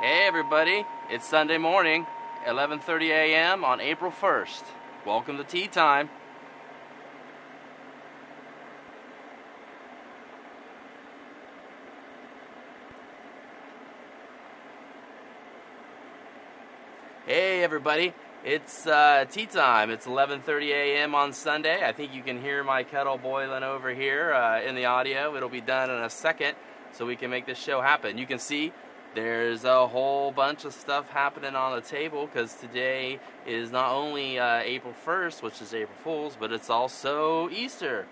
Hey everybody, it's Sunday morning, 11:30 a.m. on April 1st. Welcome to tea time. Hey everybody, it's tea time. It's 11:30 a.m. on Sunday. I think you can hear my kettle boiling over here in the audio. It'll be done in a second so we can make this show happen. You can see there's a whole bunch of stuff happening on the table because today is not only April 1st, which is April Fool's, but it's also Easter,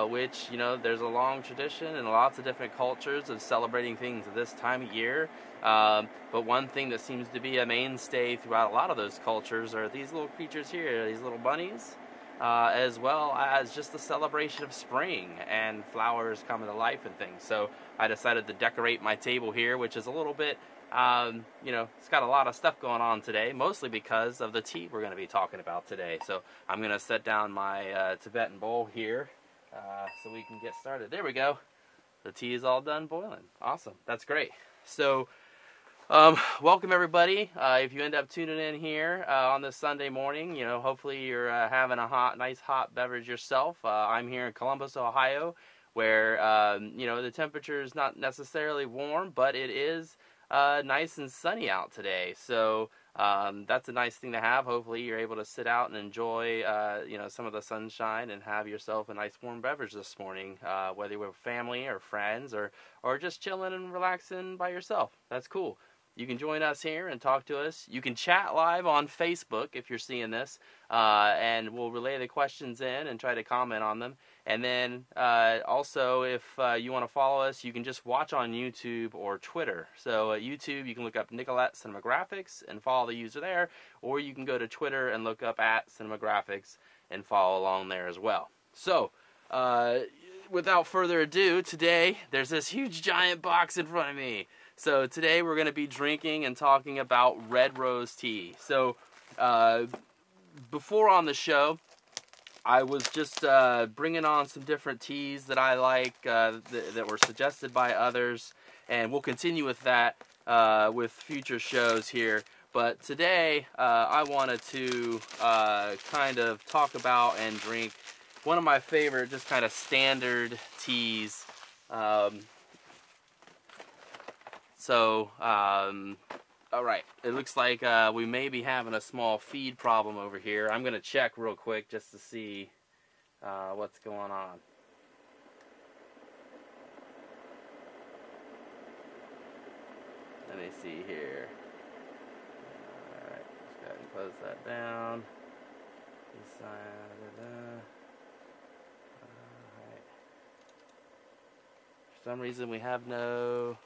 which, you know, there's a long tradition and lots of different cultures of celebrating things at this time of year. But one thing that seems to be a mainstay throughout a lot of those cultures are these little creatures here, these little bunnies, as well as just the celebration of spring and flowers coming to life and things. So I decided to decorate my table here, which is a little bit, it's got a lot of stuff going on today, mostly because of the tea we're going to be talking about today. So I'm going to set down my Tibetan bowl here so we can get started. There we go. The tea is all done boiling. Awesome. That's great. So welcome everybody. If you end up tuning in here on this Sunday morning, hopefully you're having a nice hot beverage yourself. I'm here in Columbus, Ohio, where the temperature is not necessarily warm, but it is nice and sunny out today. So that's a nice thing to have. Hopefully you're able to sit out and enjoy some of the sunshine and have yourself a nice warm beverage this morning, whether you're with family or friends or just chilling and relaxing by yourself. That's cool. You can join us here and talk to us. You can chat live on Facebook if you're seeing this, and we'll relay the questions in and try to comment on them. And then also, if you want to follow us, you can just watch on YouTube or Twitter. So at YouTube, you can look up Nicolette Cinematographics and follow the user there, or you can go to Twitter and look up at Cinematographics and follow along there as well. So without further ado, today there's this huge giant box in front of me. So today we're going to be drinking and talking about red rose tea. So before on the show, I was just bringing on some different teas that I like that were suggested by others, and we'll continue with that with future shows here. But today I wanted to kind of talk about and drink one of my favorite just kind of standard teas. All right, it looks like we may be having a small feed problem over here. I'm going to check real quick just to see what's going on. Let me see here. All right, let's go ahead and close that down. All right. For some reason, we have no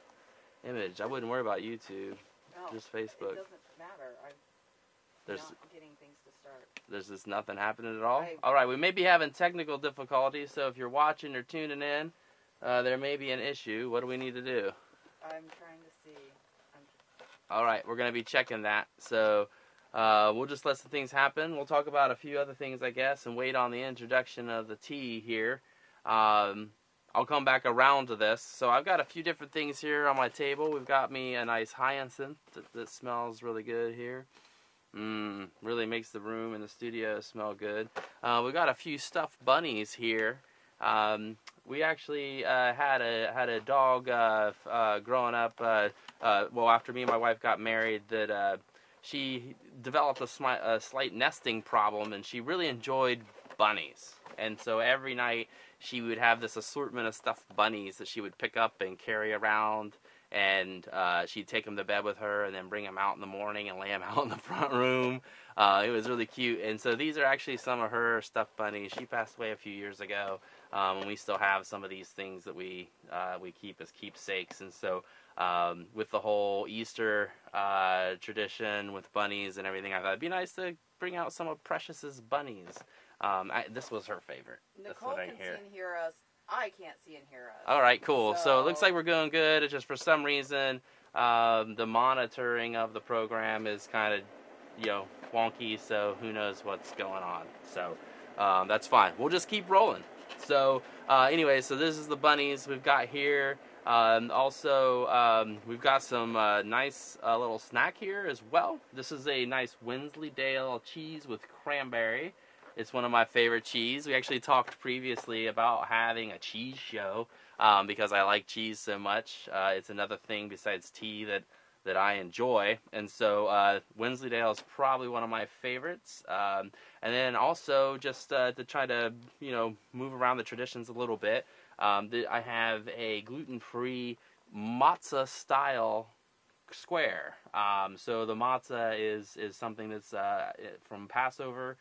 image. I wouldn't worry about YouTube. No, just Facebook. It doesn't matter. I'm not getting things to start. There's just nothing happening at all? Right. All right, we may be having technical difficulties, so if you're watching or tuning in, there may be an issue. What do we need to do? I'm trying to see. All right, we're going to be checking that. So we'll just let some things happen. We'll talk about a few other things, I guess, and wait on the introduction of the tea here. I'll come back around to this. So I've got a few different things here on my table. We've got me a nice hyacinth that smells really good here. Really makes the room and the studio smell good. We've got a few stuffed bunnies here. We actually had a dog growing up. After me and my wife got married, that she developed a slight nesting problem, and she really enjoyed bunnies. And so every night she would have this assortment of stuffed bunnies that she would pick up and carry around, and she'd take them to bed with her and then bring them out in the morning and lay them out in the front room. It was really cute. And so these are actually some of her stuffed bunnies. She passed away a few years ago, and we still have some of these things that we keep as keepsakes. And so with the whole Easter tradition with bunnies and everything, I thought it'd be nice to bring out some of Precious's bunnies. This was her favorite. Nicole can see and hear us. I can't see and hear us. All right, cool. So it looks like we're going good. It's just for some reason the monitoring of the program is kind of wonky. So who knows what's going on. So that's fine. We'll just keep rolling. So anyway, so this is the bunnies we've got here. Also, we've got some nice little snack here as well. This is a nice Wensleydale cheese with cranberry. It's one of my favorite cheese. We actually talked previously about having a cheese show because I like cheese so much. It's another thing besides tea that I enjoy, and so Wensleydale is probably one of my favorites. And then also just to try to move around the traditions a little bit. I have a gluten-free matzah style square. So the matzah is something that's from Passover.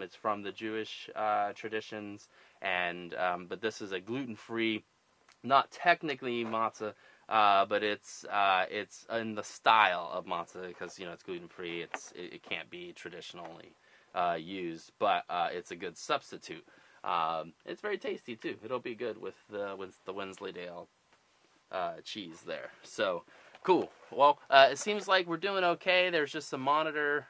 It's from the Jewish traditions, and but this is a gluten-free, not technically matzah, but it's in the style of matzah because it's gluten-free. It can't be traditionally used, but it's a good substitute. It's very tasty too. It'll be good with the Wensleydale cheese there. So cool. Well, it seems like we're doing okay. There's just some monitor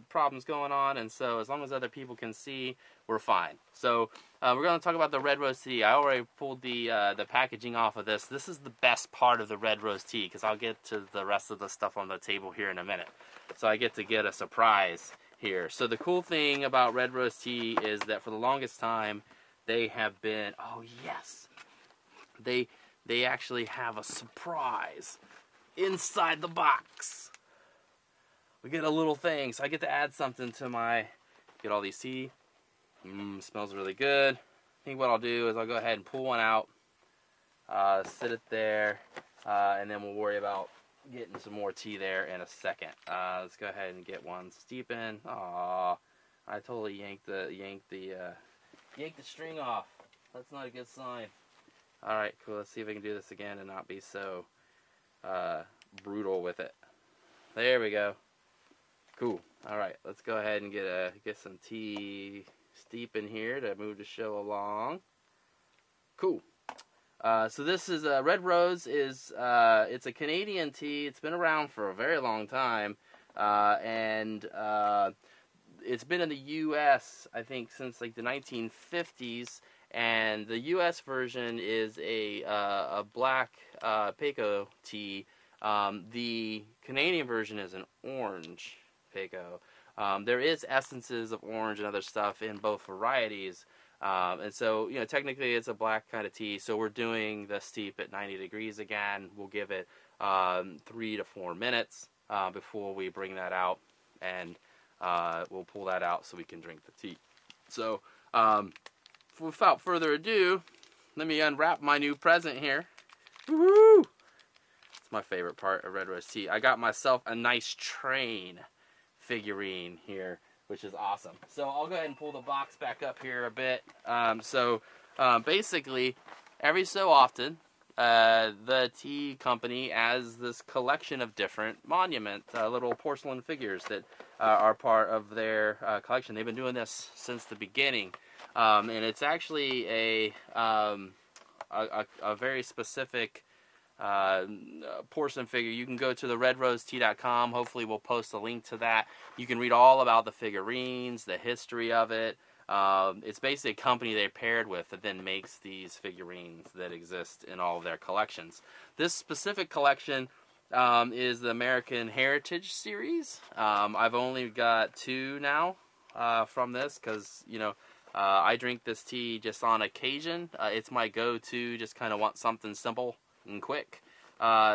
problems going on, and so as long as other people can see, we're fine. So we're going to talk about the red rose tea. I already pulled the packaging off of this. This is the best part of the red rose tea because I'll get to the rest of the stuff on the table here in a minute. So I get to get a surprise here. So the cool thing about red rose tea is that for the longest time they have been, oh yes, they actually have a surprise inside the box. We get a little thing, so I get to add something to get all these tea. Smells really good. I think what I'll do is I'll go ahead and pull one out, sit it there, and then we'll worry about getting some more tea there in a second. Let's go ahead and get one steeping. Aw, I totally yanked the string off. That's not a good sign. All right, cool. Let's see if I can do this again and not be so brutal with it. There we go. Cool. All right, let's go ahead and get some tea steeping here to move the show along. Cool. So this is Red Rose is it's a Canadian tea. It's been around for a very long time, and it's been in the U.S. I think since like the 1950s. And the U.S. version is a black Pekoe tea. The Canadian version is an orange Pekoe. There is essences of orange and other stuff in both varieties. And so, technically it's a black kind of tea. So we're doing the steep at 90 degrees again. We'll give it 3 to 4 minutes before we bring that out. And we'll pull that out so we can drink the tea. So, without further ado, let me unwrap my new present here. Woohoo! It's my favorite part of Red Rose tea. I got myself a nice train figurine here, which is awesome. So I'll go ahead and pull the box back up here a bit. Basically, every so often, the tea company has this collection of different monument, little porcelain figures that are part of their collection. They've been doing this since the beginning. And it's actually a very specific porcelain figure. You can go to the redrosetea.com. Hopefully we'll post a link to that. You can read all about the figurines, the history of it. It's basically a company they paired with that then makes these figurines that exist in all of their collections. This specific collection is the American Heritage Series. I've only got 2 now from this because, I drink this tea just on occasion. It's my go-to, just kind of want something simple and quick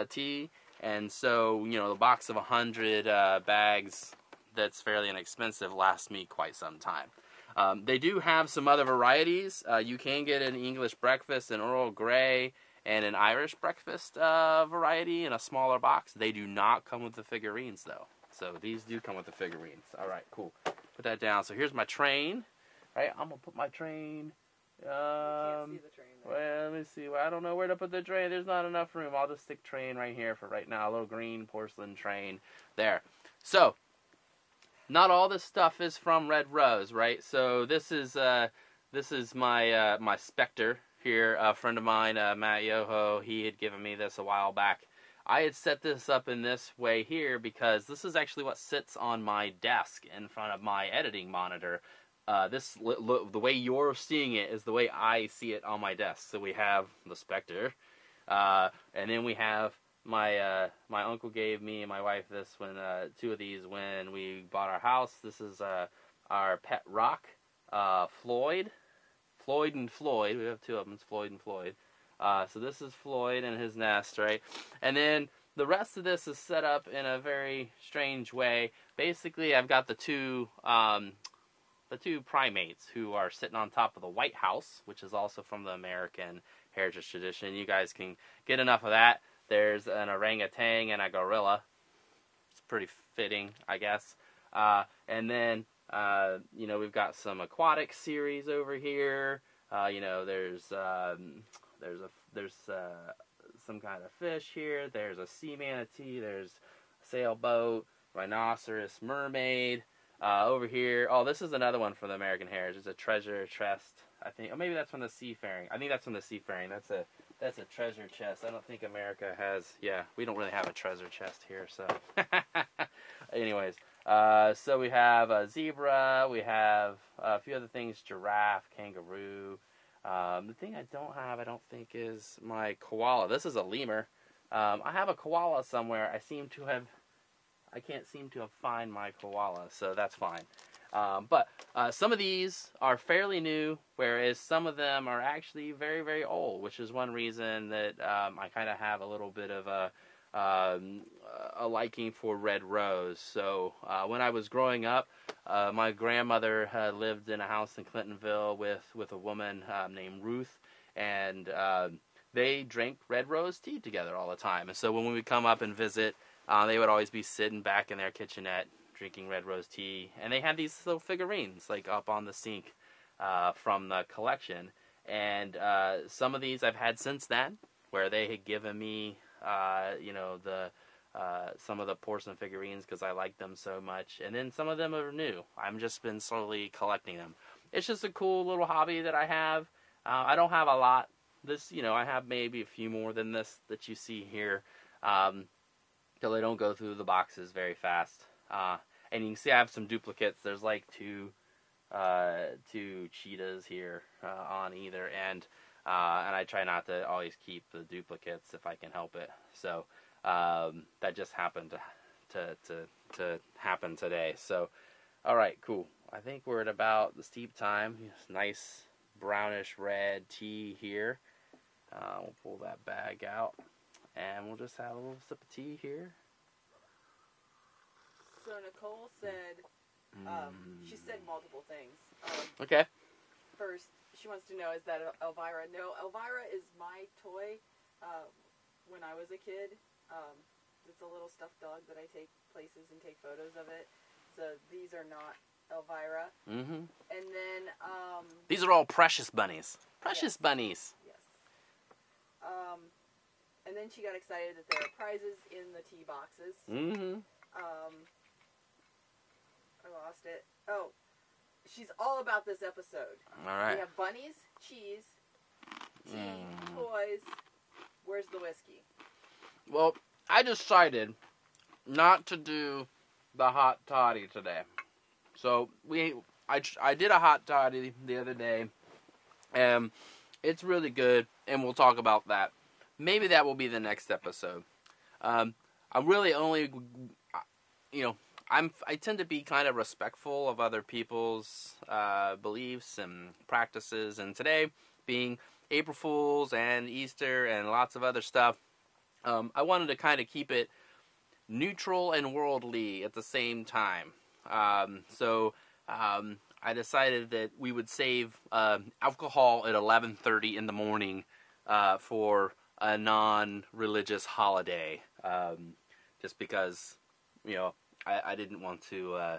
tea. And so, the box of 100 bags that's fairly inexpensive lasts me quite some time. They do have some other varieties. You can get an English breakfast, an Earl Grey, and an Irish breakfast variety in a smaller box. They do not come with the figurines, though. So these do come with the figurines. All right, cool. Put that down. So here's my train. Right, I'm going to put my train. You can't see the train there. Well, let me see. Well, I don't know where to put the train. There's not enough room. I'll just stick train right here for right now. A little green porcelain train there. So, not all this stuff is from Red Rose, right? So this is my my Spectre here. A friend of mine, Matt Yoho, he had given me this a while back. I had set this up in this way here because this is actually what sits on my desk in front of my editing monitor. The way you're seeing it is the way I see it on my desk. So we have the Spectre, And then we have my uncle gave me and my wife this when 2 of these when we bought our house. This is our pet rock, Floyd and Floyd. We have 2 of them. It's Floyd and Floyd. So this is Floyd and his nest, right? And then the rest of this is set up in a very strange way. Basically, I've got the two primates who are sitting on top of the White House, which is also from the American heritage tradition. You guys can get enough of that. There's an orangutan and a gorilla. It's pretty fitting, I guess. And then we've got some aquatic series over here. There's some kind of fish here. There's a sea manatee. There's a sailboat, rhinoceros, mermaid. Over here, this is another one from the American Heritage. It's a treasure chest, I think. Or maybe that's from the Seafaring. I think that's from the Seafaring. That's a treasure chest. I don't think America has. Yeah, we don't really have a treasure chest here. So, anyways, so we have a zebra. We have a few other things: giraffe, kangaroo. The thing I don't think, is my koala. This is a lemur. I have a koala somewhere. I can't seem to find my koala, so that's fine. But some of these are fairly new, whereas some of them are actually very, very old, which is one reason that I kind of have a little bit of a liking for red rose. So when I was growing up, my grandmother had lived in a house in Clintonville with a woman named Ruth, and they drank red rose tea together all the time. And so when we would come up and visit, they would always be sitting back in their kitchenette drinking red rose tea. And they had these little figurines like up on the sink from the collection. And some of these I've had since then, where they had given me some of the porcelain figurines because I like them so much. And then some of them are new. I've just been slowly collecting them. It's just a cool little hobby that I have. I don't have a lot. I have maybe a few more than this that you see here. Till they don't go through the boxes very fast. And you can see I have some duplicates. There's like two cheetahs here on either end. And I try not to always keep the duplicates if I can help it. So that just happened to happen today. So, all right, cool. I think we're at about the steep time. Nice brownish red tea here. We'll pull that bag out. And we'll just have a little sip of tea here. So Nicole said, she said multiple things. Okay. First, she wants to know, is that Elvira? No, Elvira is my toy when I was a kid. It's a little stuffed dog that I take places and take photos of it. So these are not Elvira. Mm-hmm. And then... these are all precious bunnies. Precious bunnies. Yes. And then she got excited that there are prizes in the tea boxes. Mm-hmm. I lost it. Oh, she's all about this episode. All right. We have bunnies, cheese, tea, toys. Where's the whiskey? Well, I decided not to do the hot toddy today. So I did a hot toddy the other day, and it's really good, and we'll talk about that. Maybe that will be the next episode. I'm really only, I tend to be kind of respectful of other people's beliefs and practices, and today being April Fool's and Easter and lots of other stuff, I wanted to kind of keep it neutral and worldly at the same time. So I decided that we would save alcohol at 11:30 in the morning for a non-religious holiday, just because, I didn't want to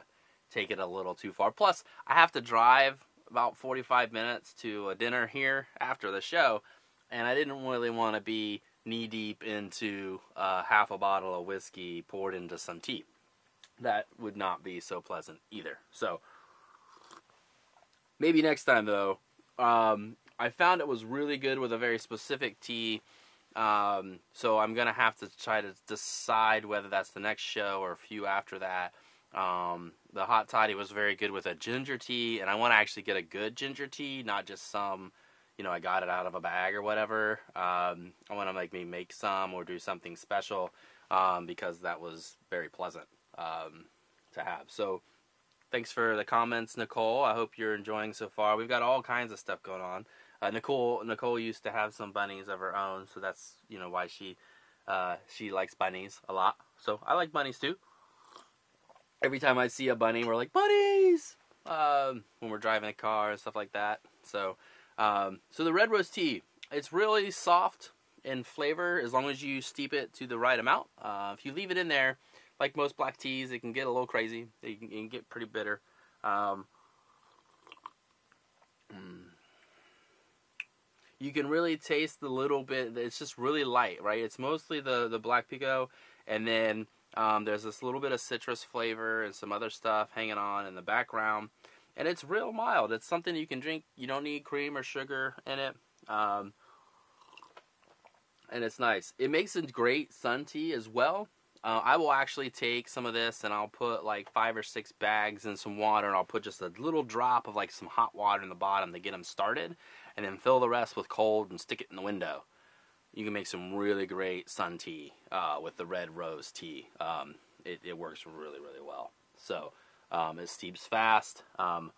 take it a little too far. Plus, I have to drive about 45 minutes to a dinner here after the show, and I didn't really want to be knee-deep into half a bottle of whiskey poured into some tea. That would not be so pleasant either. So, maybe next time, though. I found it was really good with a very specific tea. So I'm going to have to try to decide whether that's the next show or a few after that. The hot toddy was very good with a ginger tea, and I want to actually get a good ginger tea, not just some, I got it out of a bag or whatever. I want to maybe make some or do something special because that was very pleasant to have. So thanks for the comments, Nicole. I hope you're enjoying so far. We've got all kinds of stuff going on. Nicole used to have some bunnies of her own, so that's why she likes bunnies a lot. So I like bunnies too. Every time I see a bunny, we're like, bunnies! When we're driving a car and stuff like that. So the red rose tea, it's really soft in flavor as long as you steep it to the right amount. If you leave it in there, like most black teas, it can get a little crazy. It can get pretty bitter. You can really taste the little bit. It's just really light, right? It's mostly the black pico, and then there's this little bit of citrus flavor and some other stuff hanging on in the background. And it's real mild. It's something you can drink. You don't need cream or sugar in it. And it's nice. It makes a great sun tea as well. I will actually take some of this and I'll put like 5 or 6 bags in some water, and I'll put just a little drop of like some hot water in the bottom to get them started, and then fill the rest with cold and stick it in the window. You can make some really great sun tea with the red rose tea. It works really, really well. So it steeps fast and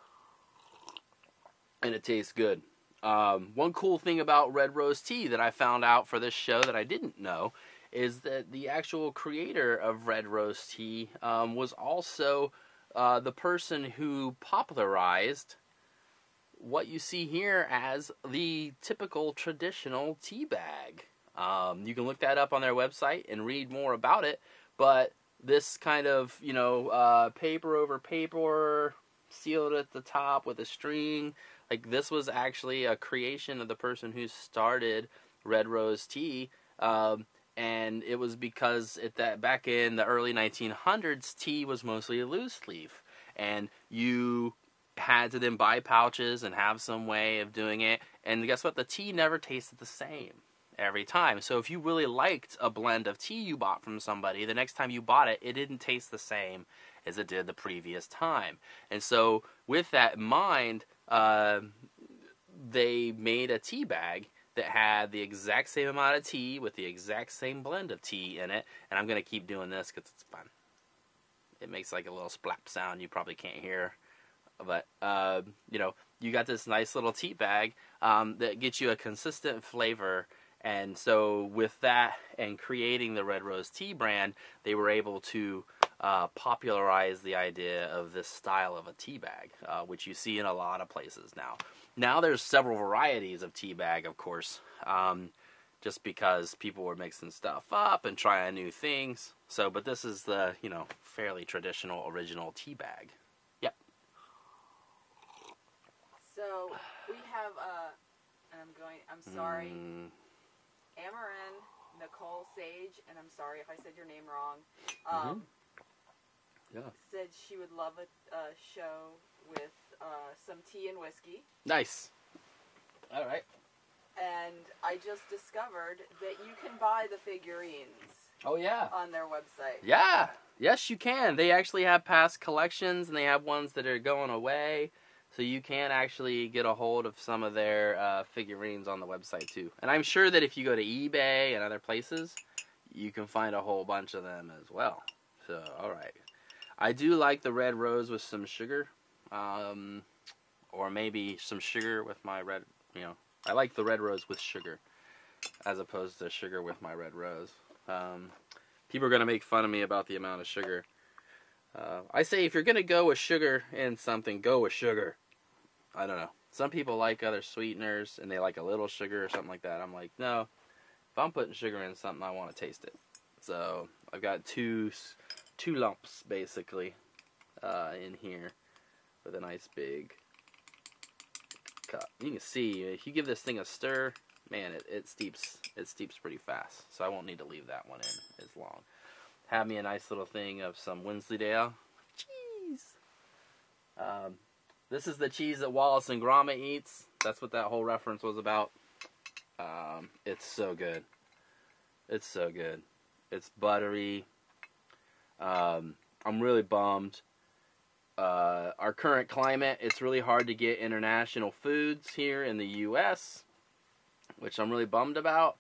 it tastes good. One cool thing about red rose tea that I found out for this show that I didn't know is that the actual creator of red rose tea was also the person who popularized what you see here as the typical traditional tea bag. You can look that up on their website and read more about it, but this kind of, paper over paper, sealed at the top with a string, like this was actually a creation of the person who started red rose tea, and it was because back in the early 1900s, tea was mostly a loose leaf, and you had to then buy pouches and have some way of doing it, and guess what? The tea never tasted the same every time. So if you really liked a blend of tea you bought from somebody, the next time you bought it, it didn't taste the same as it did the previous time. And so with that in mind, they made a tea bag that had the exact same amount of tea with the exact same blend of tea in it. And I'm going to keep doing this because it's fun. It makes like a little splap sound you probably can't hear. But, you got this nice little tea bag that gets you a consistent flavor. And so with that and creating the Red Rose Tea brand, they were able to popularize the idea of this style of a tea bag, which you see in a lot of places now. Now there's several varieties of tea bag, of course, just because people were mixing stuff up and trying new things. So, but this is the, fairly traditional original tea bag. Yep. So we have, and I'm sorry, Amarin Nicole Sage, and I'm sorry if I said your name wrong. Yeah. Said she would love a show with some tea and whiskey. Nice. All right. And I just discovered that you can buy the figurines. Oh, yeah. On their website. Yeah. Yes, you can. They actually have past collections, and they have ones that are going away. So you can actually get a hold of some of their figurines on the website, too. And I'm sure that if you go to eBay and other places, you can find a whole bunch of them as well. So, all right. I do like the red rose with some sugar. Or maybe some sugar with my red, I like the red rose with sugar as opposed to sugar with my red rose. People are going to make fun of me about the amount of sugar. I say if you're going to go with sugar in something, go with sugar. I don't know. Some people like other sweeteners and they like a little sugar or something like that. I'm like, no. If I'm putting sugar in something, I want to taste it. So I've got two lumps basically in here with a nice big cup. You can see if you give this thing a stir, man, it steeps pretty fast. So I won't need to leave that one in as long. Have me a nice little thing of some Wensleydale cheese. This is the cheese that Wallace and Gromit eats. That's what that whole reference was about. It's so good. It's so good. It's buttery. I'm really bummed our current climate, it's really hard to get international foods here in the U.S., which I'm really bummed about.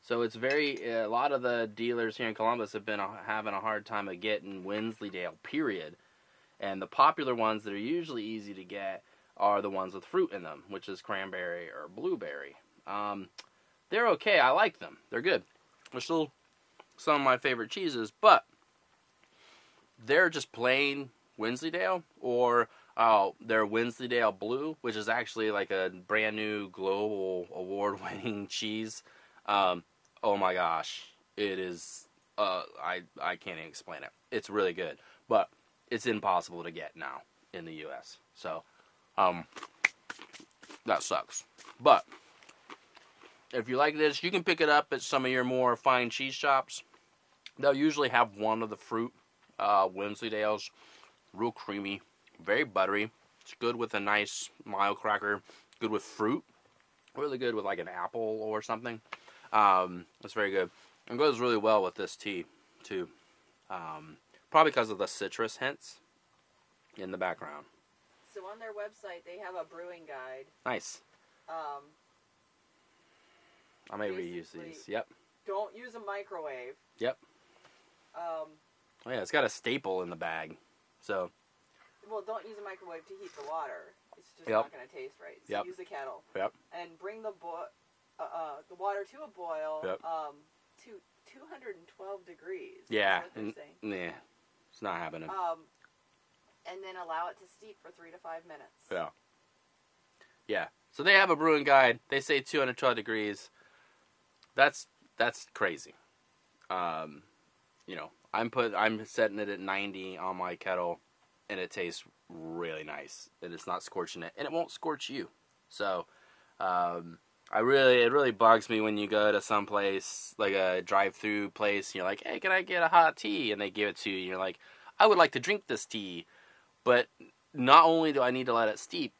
So it's a lot of the dealers here in Columbus have been having a hard time of getting Wensleydale, period. And the popular ones that are usually easy to get are the ones with fruit in them, which is cranberry or blueberry. They're okay. I like them. They're good. They're still some of my favorite cheeses, but they're just plain Wensleydale, or they're Wensleydale Blue, which is actually like a brand new global award-winning cheese. Oh my gosh, it is, I can't even explain it. It's really good, but it's impossible to get now in the U.S., so, that sucks. But, if you like this, you can pick it up at some of your more fine cheese shops. They'll usually have one of the fruit, Wensleydales, real creamy, very buttery. It's good with a nice mild cracker, good with fruit, really good with like an apple or something. It's very good. And goes really well with this tea, too. Probably because of the citrus hints in the background. So on their website, they have a brewing guide. Nice. I may reuse these. Yep. Don't use a microwave. Yep. Oh yeah, it's got a staple in the bag. So. Well, don't use a microwave to heat the water. It's just Yep. not going to taste right. So use a kettle. Yep. And bring the water to a boil. Yep. To 212 degrees. Yeah. That's what they're saying. Nah. It's not happening. And then allow it to steep for 3 to 5 minutes. Yeah. Yeah. So they have a brewing guide. They say 212 degrees. That's crazy. You know, I'm setting it at 90 on my kettle, and it tastes really nice. And it's not scorching it, and it won't scorch you. So, it really bugs me when you go to some place, like a drive-through place, and you're like, hey, can I get a hot tea? And they give it to you, and you're like, I would like to drink this tea. But not only do I need to let it steep,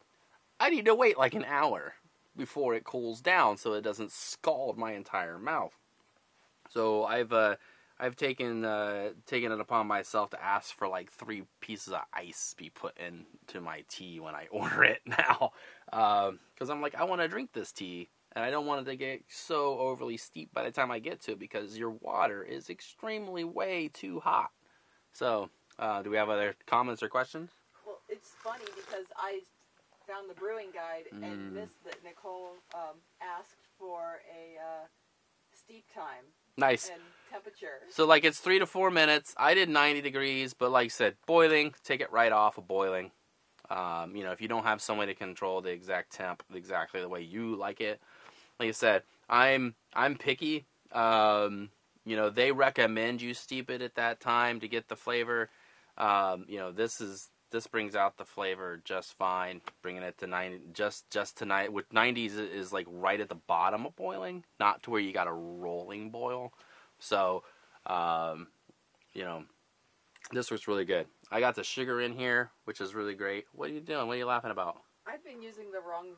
I need to wait like an hour before it cools down so it doesn't scald my entire mouth. So I've taken it upon myself to ask for like 3 pieces of ice be put into my tea when I order it now, because I'm like, I want to drink this tea and I don't want it to get so overly steep by the time I get to it, because your water is extremely way too hot. So. Do we have other comments or questions? Well, it's funny because I found the brewing guide and missed that Nicole asked for a steep time. Nice. And temperature. So, like, it's 3 to 4 minutes. I did 90 degrees, but like I said, boiling, take it right off of boiling. You know, if you don't have some way to control the exact temp exactly the way you like it. Like I said, I'm picky. You know, they recommend you steep it at that time to get the flavor. You know, this brings out the flavor just fine, bringing it to 90, just tonight. With 90s is like right at the bottom of boiling, not to where you got a rolling boil. So, you know, this was really good. I got the sugar in here, which is really great. What are you doing? What are you laughing about? I've been using the wrong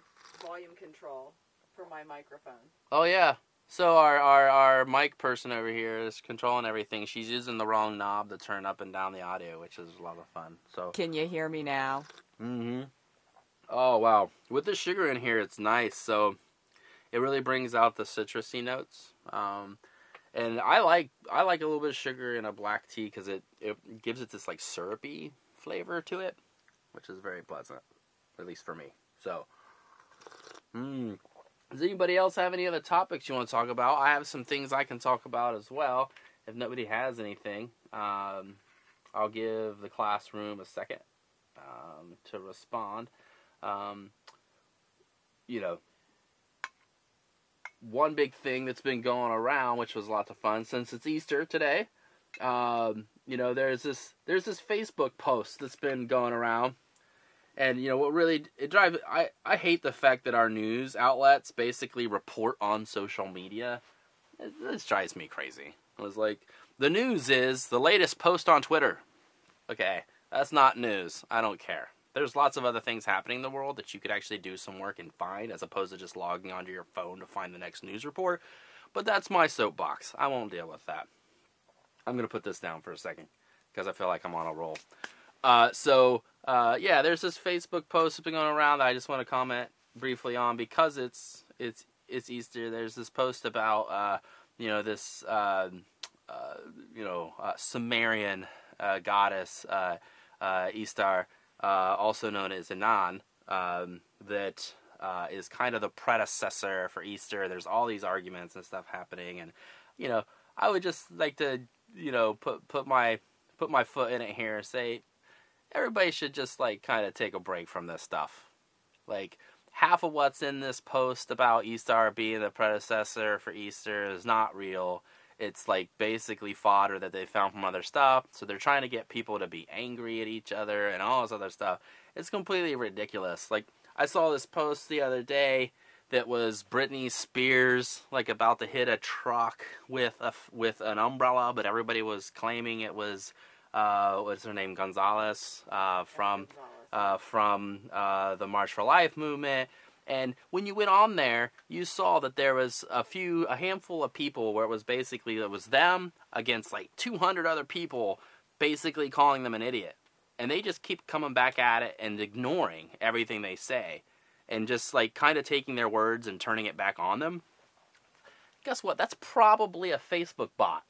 volume control for my microphone. Oh yeah. So our mic person over here is controlling everything. She's using the wrong knob to turn up and down the audio, which is a lot of fun. So. Can you hear me now? Mm-hmm. Oh wow! With the sugar in here, it's nice. So it really brings out the citrusy notes. And I like a little bit of sugar in a black tea because it gives it this like syrupy flavor to it, which is very pleasant, at least for me. So. Does anybody else have any other topics you want to talk about? I have some things I can talk about as well. If nobody has anything, I'll give the classroom a second to respond. You know, one big thing that's been going around, which was lots of fun since it's Easter today. You know, there's this Facebook post that's been going around. And, you know, what really, I hate the fact that our news outlets basically report on social media. This drives me crazy. It was like, the news is the latest post on Twitter. Okay, that's not news. I don't care. There's lots of other things happening in the world that you could actually do some work and find, as opposed to just logging onto your phone to find the next news report. But that's my soapbox. I won't deal with that. I'm going to put this down for a second, because I feel like I'm on a roll. Yeah, there's this Facebook post that's been going around that I just want to comment briefly on because it's Easter. There's this post about this Sumerian goddess Ishtar, also known as Anan, that is kind of the predecessor for Easter. There's all these arguments and stuff happening, and I would just like to put my foot in it here and say everybody should just like kind of take a break from this stuff. Like, half of what's in this post about Ishtar being the predecessor for Easter is not real. It's like basically fodder that they found from other stuff. So they're trying to get people to be angry at each other and all this other stuff. It's completely ridiculous. Like, I saw this post the other day that was Britney Spears like about to hit a truck with an umbrella, but everybody was claiming it was what's her name, Gonzalez from the March for Life movement. And when you went on there, you saw that there was a handful of people where it was them against like 200 other people basically calling them an idiot. And they just keep coming back at it and ignoring everything they say and just like kind of taking their words and turning it back on them. Guess what? That's probably a Facebook bot.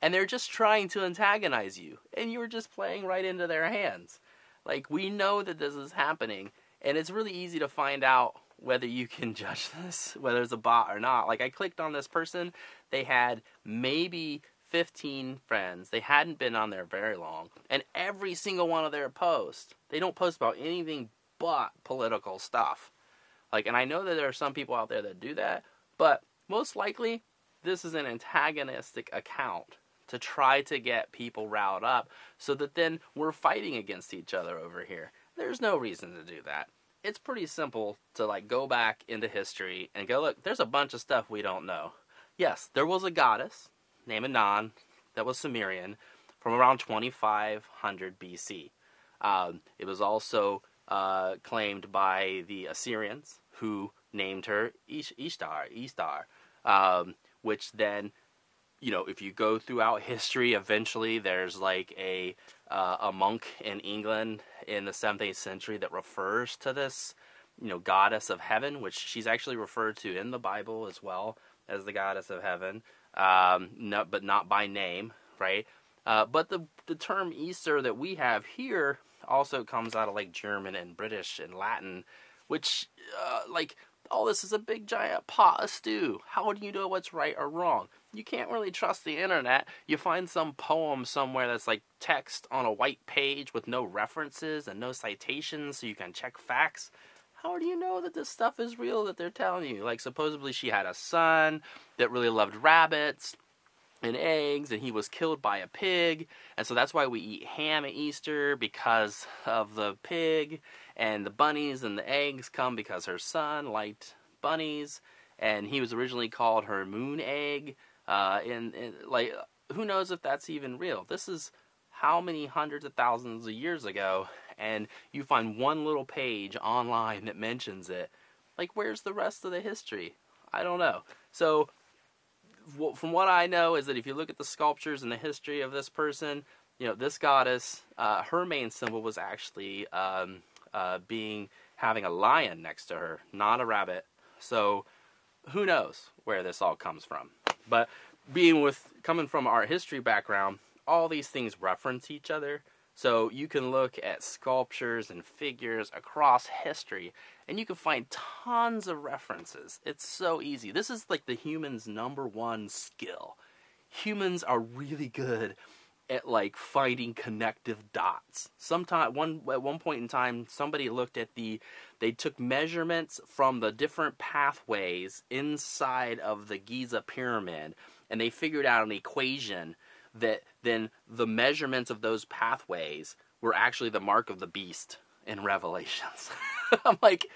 And they're just trying to antagonize you. And you're just playing right into their hands. Like, we know that this is happening. And it's really easy to find out whether you can judge this, whether it's a bot or not. Like, I clicked on this person. They had maybe 15 friends. They hadn't been on there very long. And every single one of their posts, they don't post about anything but political stuff. Like, and I know that there are some people out there that do that. But most likely, this is an antagonistic account to try to get people riled up so that then we're fighting against each other over here. There's no reason to do that. It's pretty simple to like go back into history and go, look, there's a bunch of stuff we don't know. Yes, there was a goddess named Anan that was Sumerian from around 2500 BC. It was also claimed by the Assyrians, who named her Ishtar, which then, if you go throughout history, eventually there's like a monk in England in the 7th, 8th century that refers to this, goddess of heaven, which she's actually referred to in the Bible as well as the goddess of heaven, but not by name, right? But the term Easter that we have here also comes out of like German and British and Latin, which all this is a big giant pot of stew. How do you know what's right or wrong? You can't really trust the internet. You find some poem somewhere that's like text on a white page with no references and no citations so you can check facts. How do you know that this stuff is real that they're telling you? Like, supposedly she had a son that really loved rabbits and eggs, and he was killed by a pig, and so that's why we eat ham at Easter, because of the pig, and the bunnies and the eggs come because her son liked bunnies, and he was originally called her moon egg, like, who knows if that's even real? This is how many hundreds of thousands of years ago, and you find one little page online that mentions it. Like, where's the rest of the history? I don't know. So, from what I know is that if you look at the sculptures and the history of this person, this goddess, her main symbol was actually having a lion next to her, not a rabbit. So who knows where this all comes from? But coming from our history background, all these things reference each other. So you can look at sculptures and figures across history, and you can find tons of references. It's so easy. This is like the human's #1 skill. Humans are really good at like finding connective dots. At one point in time, somebody looked at they took measurements from the different pathways inside of the Giza pyramid, and they figured out an equation that then the measurements of those pathways were actually the mark of the beast in Revelations. I'm like,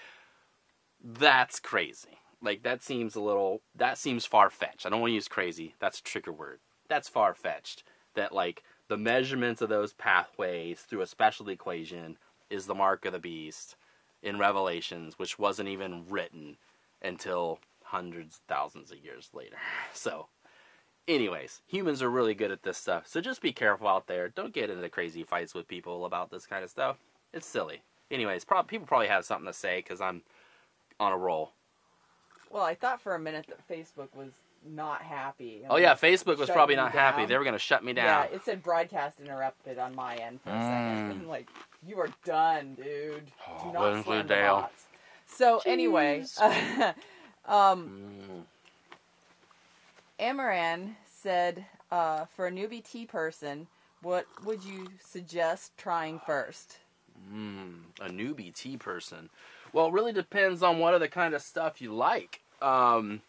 that's crazy. Like, that seems far-fetched. I don't want to use crazy. That's a trigger word. That's far-fetched. That, like, the measurements of those pathways through a special equation is the mark of the beast in Revelations, which wasn't even written until hundreds, thousands of years later. So, Anyways, humans are really good at this stuff, so just be careful out there. Don't get into crazy fights with people about this kind of stuff. It's silly. Anyways, people probably have something to say because I'm on a roll. Well, I thought for a minute that Facebook was not happy. Oh yeah, Facebook was probably not down. happy. They were going to shut me down. Yeah, it said broadcast interrupted on my end for a second. I'm like, you are done, dude. Do not slam the bots. So anyway, Amaran said, for a newbie tea person, what would you suggest trying first? A newbie tea person. Well, it really depends on what other kind of stuff you like. Like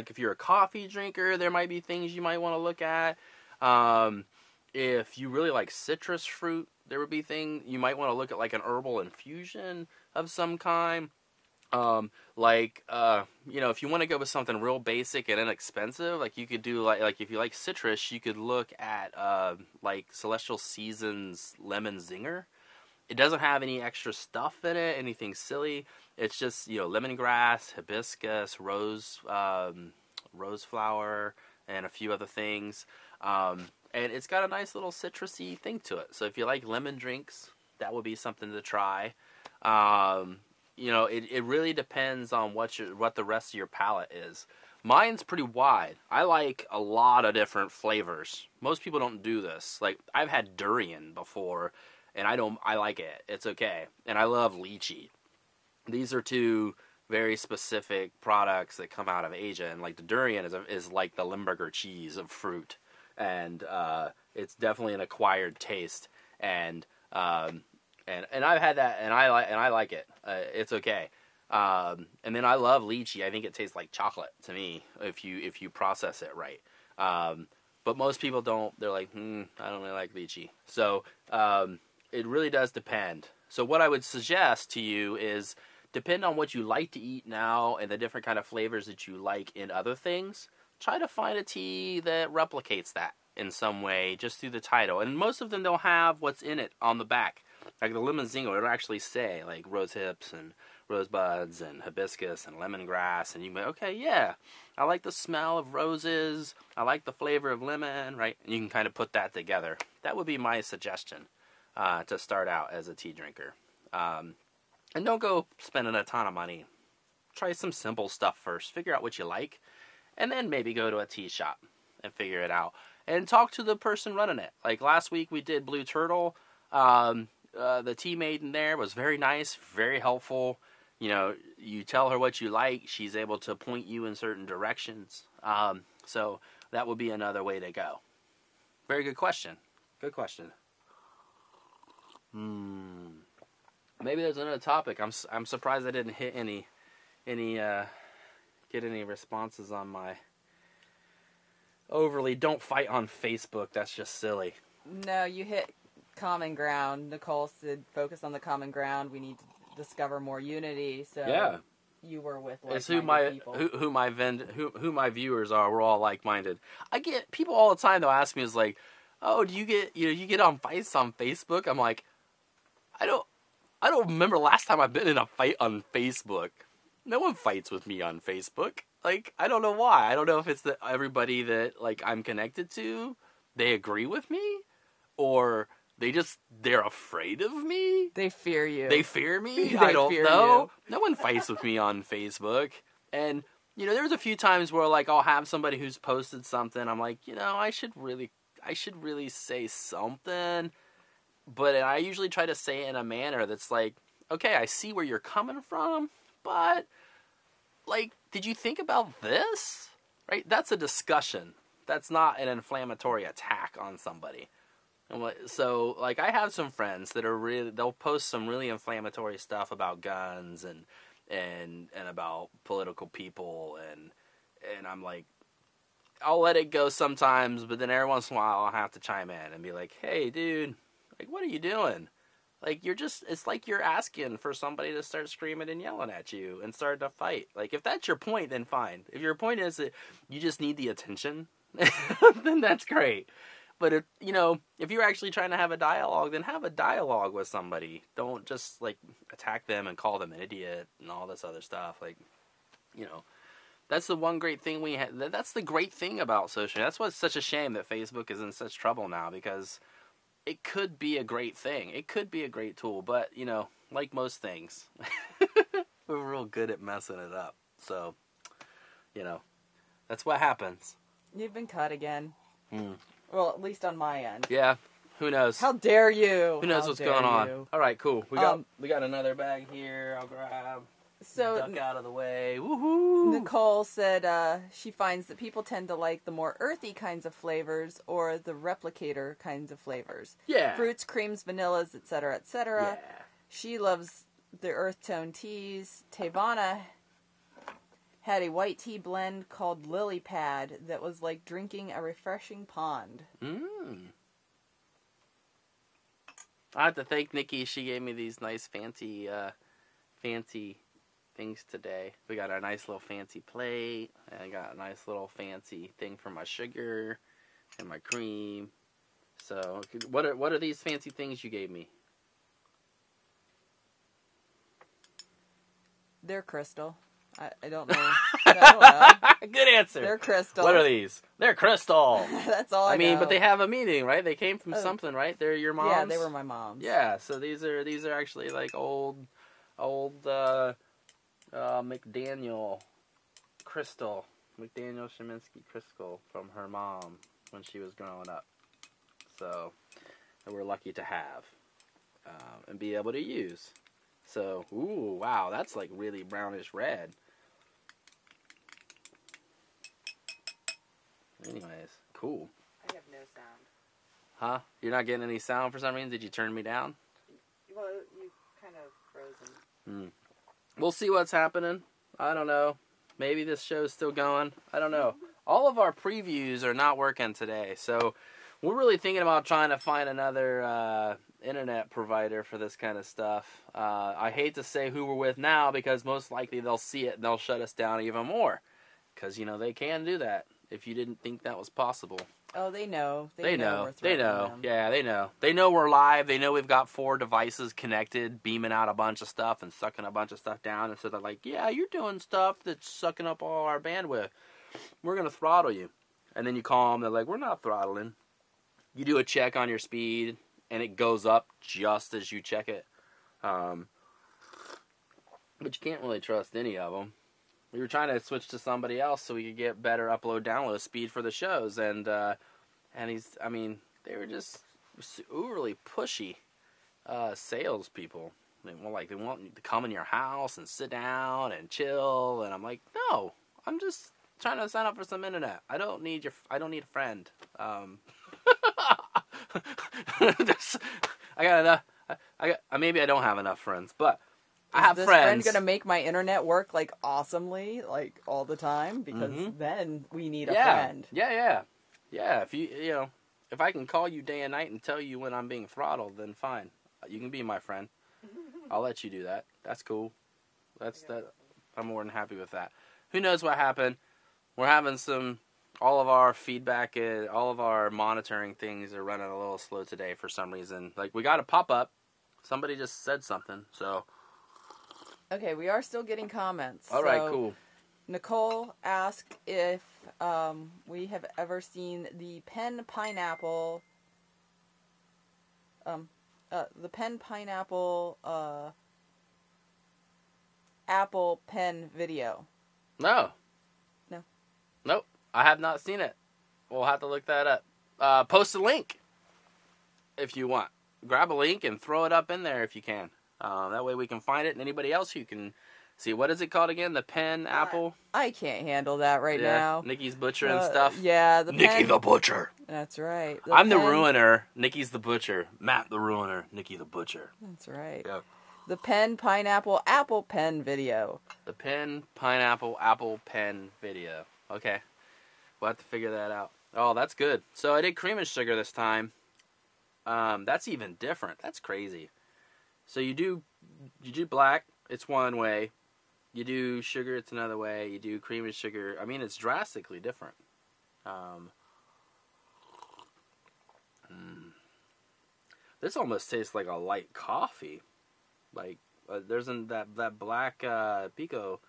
if you're a coffee drinker, there might be things you might want to look at. If you really like citrus fruit, there would be things you might want to look at, like an herbal infusion of some kind. If you want to go with something real basic and inexpensive, like you could do like if you like citrus, you could look at like Celestial Seasons lemon zinger. It doesn't have any extra stuff in it, anything silly. It's just, lemongrass, hibiscus, rose flower, and a few other things. And it's got a nice little citrusy thing to it. So if you like lemon drinks, that would be something to try. It really depends on what the rest of your palate is. Mine's pretty wide. I like a lot of different flavors. Most people don't do this. Like, I've had durian before, and I like it. It's okay. And I love lychee. These are two very specific products that come out of Asia, and like the durian is like the Limburger cheese of fruit, and it's definitely an acquired taste, and I've had that, and I like it. It's okay. And then I love lychee. I think it tastes like chocolate to me if you process it right. But most people don't. They're like, I don't really like lychee. So it really does depend. So what I would suggest to you is depend on what you like to eat now and the different kind of flavors that you like in other things. Try to find a tea that replicates that in some way just through the title. And most of them don't have what's in it on the back. Like the lemon zinger, it'll actually say like rose hips and rosebuds and hibiscus and lemongrass, and you go, okay, yeah, I like the smell of roses, I like the flavor of lemon, right? And you can kind of put that together. That would be my suggestion to start out as a tea drinker. And don't go spending a ton of money. Try some simple stuff first. Figure out what you like, and then maybe go to a tea shop and figure it out. And talk to the person running it. Like last week we did Blue Turtle. The tea maiden there was very nice, very helpful. You tell her what you like, she's able to point you in certain directions. So that would be another way to go. Very good question. Good question. Maybe there's another topic. I'm surprised I didn't hit get any responses on my overly don't fight on Facebook. That's just silly. No, you hit common ground. Nicole said focus on the common ground. We need to discover more unity. So yeah, you were with it's people. who my viewers are. We're all like-minded. I get people all the time. They'll ask me, "Is like, oh, do you get on fights on Facebook?" I'm like, I don't remember last time I've been in a fight on Facebook. No one fights with me on Facebook. Like, I don't know why. I don't know if it's that everybody that like I'm connected to, they agree with me, or they're afraid of me. They fear you. They fear me. I don't know. No one fights with me on Facebook. And there's a few times where like I'll have somebody who's posted something. I'm like, I should really say something. But I usually try to say it in a manner that's like, okay, I see where you're coming from, but, like, did you think about this? Right? That's a discussion. That's not an inflammatory attack on somebody. And so, like, I have some friends that they'll post some really inflammatory stuff about guns and about political people, and I'm like, I'll let it go sometimes, but then every once in a while I'll have to chime in and be like, hey, dude, like, what are you doing? Like, it's like you're asking for somebody to start screaming and yelling at you and start to fight. Like, if that's your point, then fine. If your point is that you just need the attention, then that's great. But if you're actually trying to have a dialogue, then have a dialogue with somebody. Don't just, like, attack them and call them an idiot and all this other stuff. Like, That's the one great thing we have. That's the great thing about social media. That's what's such a shame that Facebook is in such trouble now, because it could be a great thing. It could be a great tool, but, you know, like most things, we're real good at messing it up. So, you know, that's what happens. You've been cut again. Well, at least on my end. Yeah. Who knows? How dare you? Who knows what's going on? All right, cool. We got another bag here. I'll grab. Duck out of the way. Woohoo! Nicole said she finds that people tend to like the more earthy kinds of flavors or the replicator kinds of flavors. Yeah. Fruits, creams, vanillas, etc., etc. Yeah. She loves the earth tone teas. Tavana had a white tea blend called Lily Pad that was like drinking a refreshing pond. I have to thank Nikki. She gave me these nice fancy things today. We got our nice little fancy plate. And I got a nice little fancy thing for my sugar and my cream. So, what are these fancy things you gave me? They're crystal. I don't know. I don't know. Good answer. They're crystal. What are these? They're crystal. That's all I mean, know. but they have a meaning, right? They came from something, right? They're your mom's? Yeah, they were my mom's. Yeah, so these are actually like old McDaniel crystal. McDaniel Sheminsky crystal from her mom when she was growing up. So, and we're lucky to have and be able to use. So, ooh, wow, that's like really brownish red. Anyways, cool. I have no sound. Huh? You're not getting any sound for some reason? Did you turn me down? Well, you kind of frozen. We'll see what's happening. I don't know. Maybe this show's still going. I don't know. All of our previews are not working today, so we're really thinking about trying to find another internet provider for this kind of stuff. I hate to say who we're with now, because most likely they'll see it and they'll shut us down even more. Because, you know, they can do that if you didn't think that was possible. Oh, they know. They know. We're They know. them. Yeah, they know. They know we're live. They know we've got 4 devices connected, beaming out a bunch of stuff and sucking a bunch of stuff down. And so they're like, yeah, you're doing stuff that's sucking up all our bandwidth. We're going to throttle you. And then you call them. They're like, we're not throttling. You do a check on your speed, and it goes up just as you check it. But you can't really trust any of them. We were trying to switch to somebody else so we could get better upload-download speed for the shows, and they were just overly pushy salespeople. They want you to come in your house and sit down and chill, and I'm like, no, I'm just trying to sign up for some internet. I don't need a friend. Maybe I don't have enough friends, but I have this friends. friend gonna make my internet work like awesomely, like all the time? Because then we need a friend. Yeah. If I can call you day and night and tell you when I'm being throttled, then fine. You can be my friend. I'll let you do that. That's cool. I'm more than happy with that. Who knows what happened? We're having all of our feedback, all of our monitoring things are running a little slow today for some reason. Like, we got a pop-up. Somebody just said something, so. Okay, we are still getting comments. All right, cool. Nicole asked if we have ever seen the Pen Pineapple Apple Pen video. No. Nope. I have not seen it. We'll have to look that up. Post a link if you want. Grab a link and throw it up in there if you can. That way we can find it, and anybody else who can see. What is it called again? The Pen Apple? I can't handle that right now. Nikki's Butcher and stuff. Yeah, Nikki the Butcher. That's right. I'm the Ruiner. Nikki's the Butcher. Matt the Ruiner. Nikki the Butcher. That's right. Yep. The Pen Pineapple Apple Pen video. The Pen Pineapple Apple Pen video. Okay. We'll have to figure that out. Oh, that's good. So I did cream and sugar this time. That's even different. That's crazy. So you do black, it's one way. You do sugar, it's another way. You do cream and sugar. I mean, it's drastically different. This almost tastes like a light coffee. Like, there's that black Pico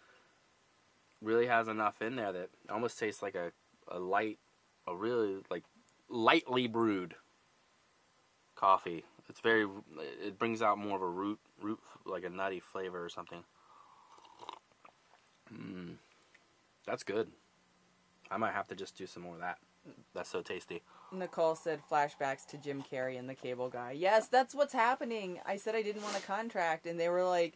really has enough in there that it almost tastes like a really like lightly brewed coffee. It brings out more of a root, like a nutty flavor or something. That's good. I might have to just do some more of that. That's so tasty. Nicole said flashbacks to Jim Carrey and the Cable Guy. Yes, that's what's happening. I said I didn't want a contract, and they were like,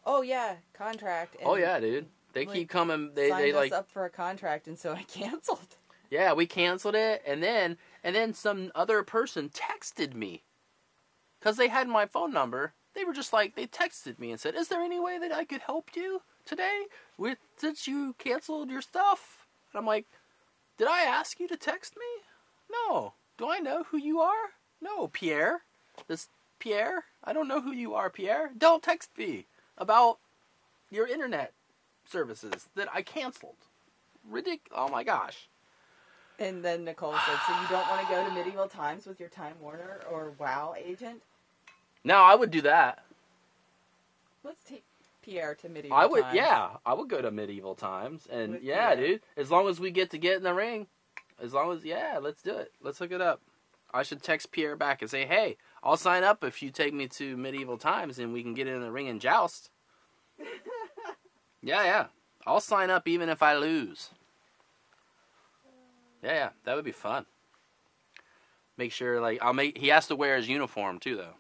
"Oh yeah, contract." And Oh yeah, dude. They keep coming. They signed like us up for a contract, and so I canceled. Yeah, we canceled it, and then some other person texted me because they had my phone number. They were just like, they texted me and said, "Is there any way that I could help you today since you canceled your stuff?" And I'm like, "Did I ask you to text me? No. Do I know who you are? No, Pierre. This Pierre? I don't know who you are, Pierre. Don't text me about your internet services that I canceled. Oh my gosh." And then Nicole said, "So you don't want to go to Medieval Times with your Time Warner or WoW agent?" No, I would do that. Let's take Pierre to Medieval Times. I would go to Medieval Times, and With yeah, Pierre. dude. As long as we get in the ring, let's do it. Let's hook it up. I should text Pierre back and say, "Hey, I'll sign up if you take me to Medieval Times, and we can get in the ring and joust." Yeah. I'll sign up even if I lose. Yeah, that would be fun. Make sure, he has to wear his uniform too, though.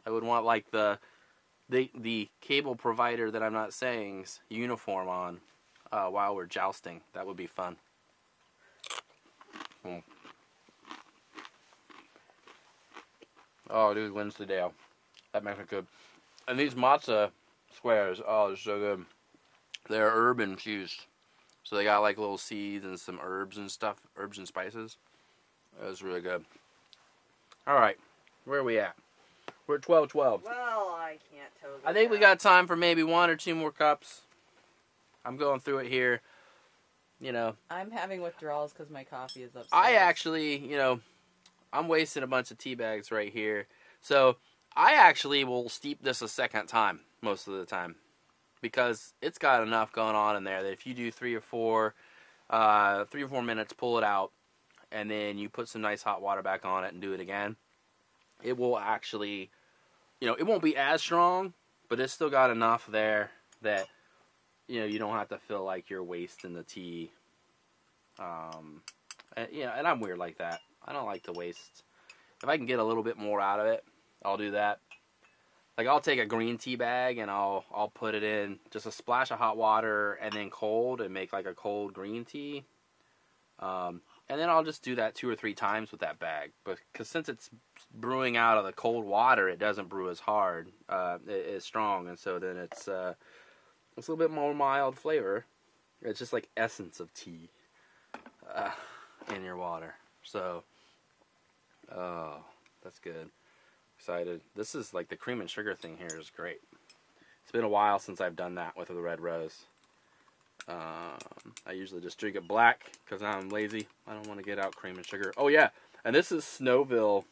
I would want like the cable provider that I'm not saying's uniform on while we're jousting. That would be fun. Oh, dude, Wednesdaydale. That makes it good. And these matzo squares, oh, they're so good. They're herb infused. So they got like little seeds and some herbs and stuff, herbs and spices. That was really good. All right, where are we at? We're at 12:12. Well, I can't totally. I think we got time for maybe one or two more cups. I'm going through it here. I'm having withdrawals because my coffee is upstairs. I actually, I'm wasting a bunch of tea bags right here. So I actually will steep this a second time most of the time because it's got enough going on in there that if you do 3 or 4 minutes, pull it out, and then you put some nice hot water back on it and do it again, it will actually, it won't be as strong, but it's still got enough there that, you don't have to feel like you're wasting the tea. And I'm weird like that. I don't like to waste. If I can get a little bit more out of it, I'll do that. Like, I'll take a green tea bag and I'll put it in just a splash of hot water and then cold and make like a cold green tea. And then I'll just do that 2 or 3 times with that bag. But because since it's brewing out of the cold water, it doesn't brew as hard, it's strong, and so then it's a little bit more mild flavor. It's just like essence of tea in your water. So, oh, that's good. Excited. This is like the cream and sugar thing here is great. It's been a while since I've done that with the Red Rose. I usually just drink it black because I'm lazy. I don't want to get out cream and sugar. Oh yeah, and this is Snowville.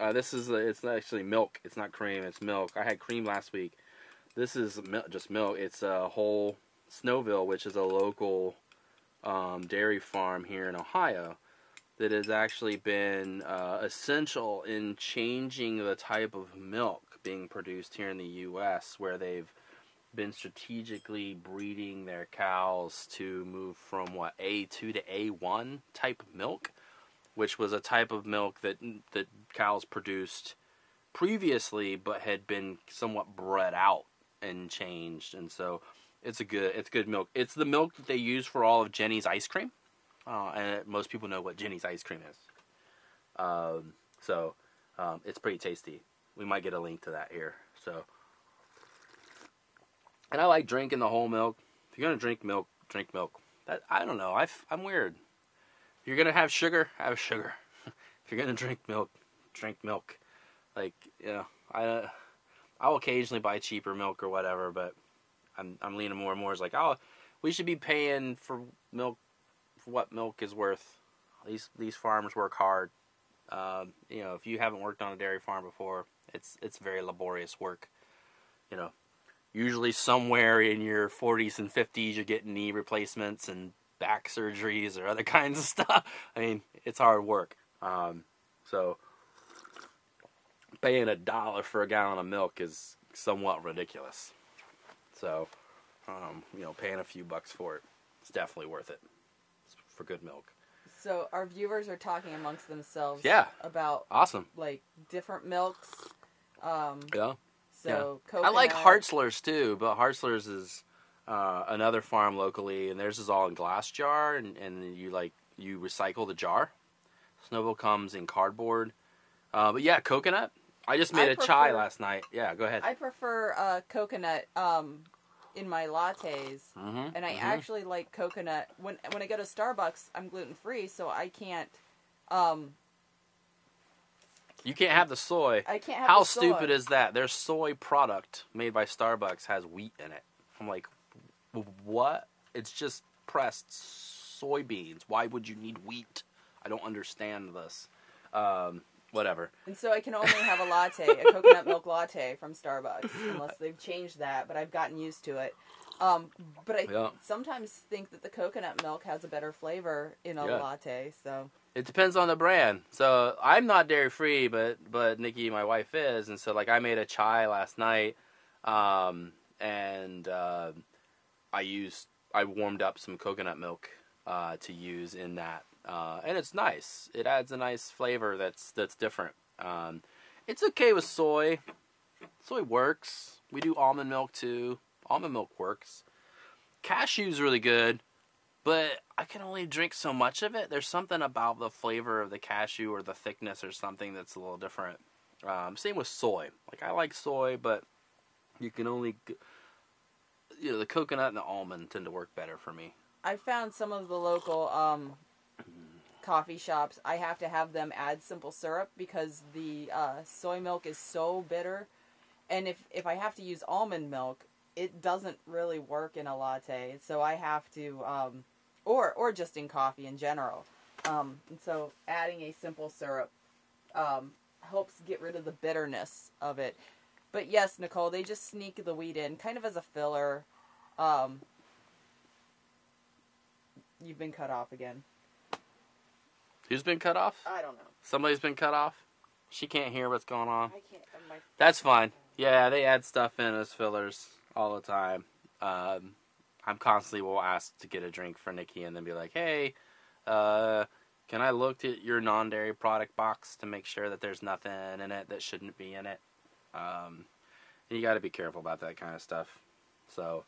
It's actually milk. It's not cream. It's milk. I had cream last week. This is just milk. It's a whole Snowville, which is a local dairy farm here in Ohio that has actually been essential in changing the type of milk being produced here in the U.S., where they've been strategically breeding their cows to move from A2 to A1 type of milk, which was a type of milk that cows produced previously but had been somewhat bred out and changed. And so it's good milk. It's the milk that they use for all of Jenny's ice cream. And most people know what Jenny's ice cream is. So it's pretty tasty. We might get a link to that here. So, and I like drinking the whole milk. If you're gonna drink milk, drink milk. I don't know. I'm weird. If you're gonna have sugar, have sugar. If you're gonna drink milk, drink milk. Like, I'll occasionally buy cheaper milk or whatever, but I'm leaning more and more. It's like, we should be paying for milk for what milk is worth. These farmers work hard. If you haven't worked on a dairy farm before, it's very laborious work. usually somewhere in your 40s and 50s, you're getting knee replacements and back surgeries or other kinds of stuff. I mean, it's hard work. So paying $1 for a gallon of milk is somewhat ridiculous. So, paying a few bucks for it, it's definitely worth it for good milk. So our viewers are talking amongst themselves. Yeah. About awesome, like different milks. Yeah. So I coconut. like Hartzler's too, but Hartzler's is another farm locally, and theirs is all in glass jar, and you recycle the jar. Snowball comes in cardboard. But yeah, coconut. I just made a chai last night. Yeah, go ahead. I prefer coconut in my lattes, and I actually like coconut. When I go to Starbucks, I'm gluten free, so I can't. You can't have the soy. I can't have How the soy. stupid is that? Their soy product made by Starbucks has wheat in it. I'm like, what? It's just pressed soybeans. Why would you need wheat? I don't understand this. Whatever. And so I can only have a latte, a coconut milk latte from Starbucks, unless they've changed that, but I've gotten used to it. But I sometimes think that the coconut milk has a better flavor in a latte, so... It depends on the brand. So I'm not dairy free, but Nikki, my wife, is, and so like I made a chai last night, and I warmed up some coconut milk to use in that, and it's nice. It adds a nice flavor that's different. It's okay with soy. Soy works. We do almond milk too. Almond milk works. Cashew's really good. But I can only drink so much of it. There's something about the flavor of the cashew or the thickness or something that's a little different. Same with soy. Like, I like soy, but you can only... the coconut and the almond tend to work better for me. I found some of the local coffee shops, I have to have them add simple syrup because the soy milk is so bitter. And if I have to use almond milk, it doesn't really work in a latte. So I have to... Or just in coffee in general. And so adding a simple syrup helps get rid of the bitterness of it. But yes, Nicole, they just sneak the wheat in, kind of as a filler. You've been cut off again. Who's been cut off? I don't know. Somebody's been cut off? She can't hear what's going on. I can't. That's fine. Yeah, they add stuff in as fillers all the time. I'm constantly will ask to get a drink for Nikki and then be like, hey, can I look at your non-dairy product box to make sure that there's nothing in it that shouldn't be in it? You got to be careful about that kind of stuff. So,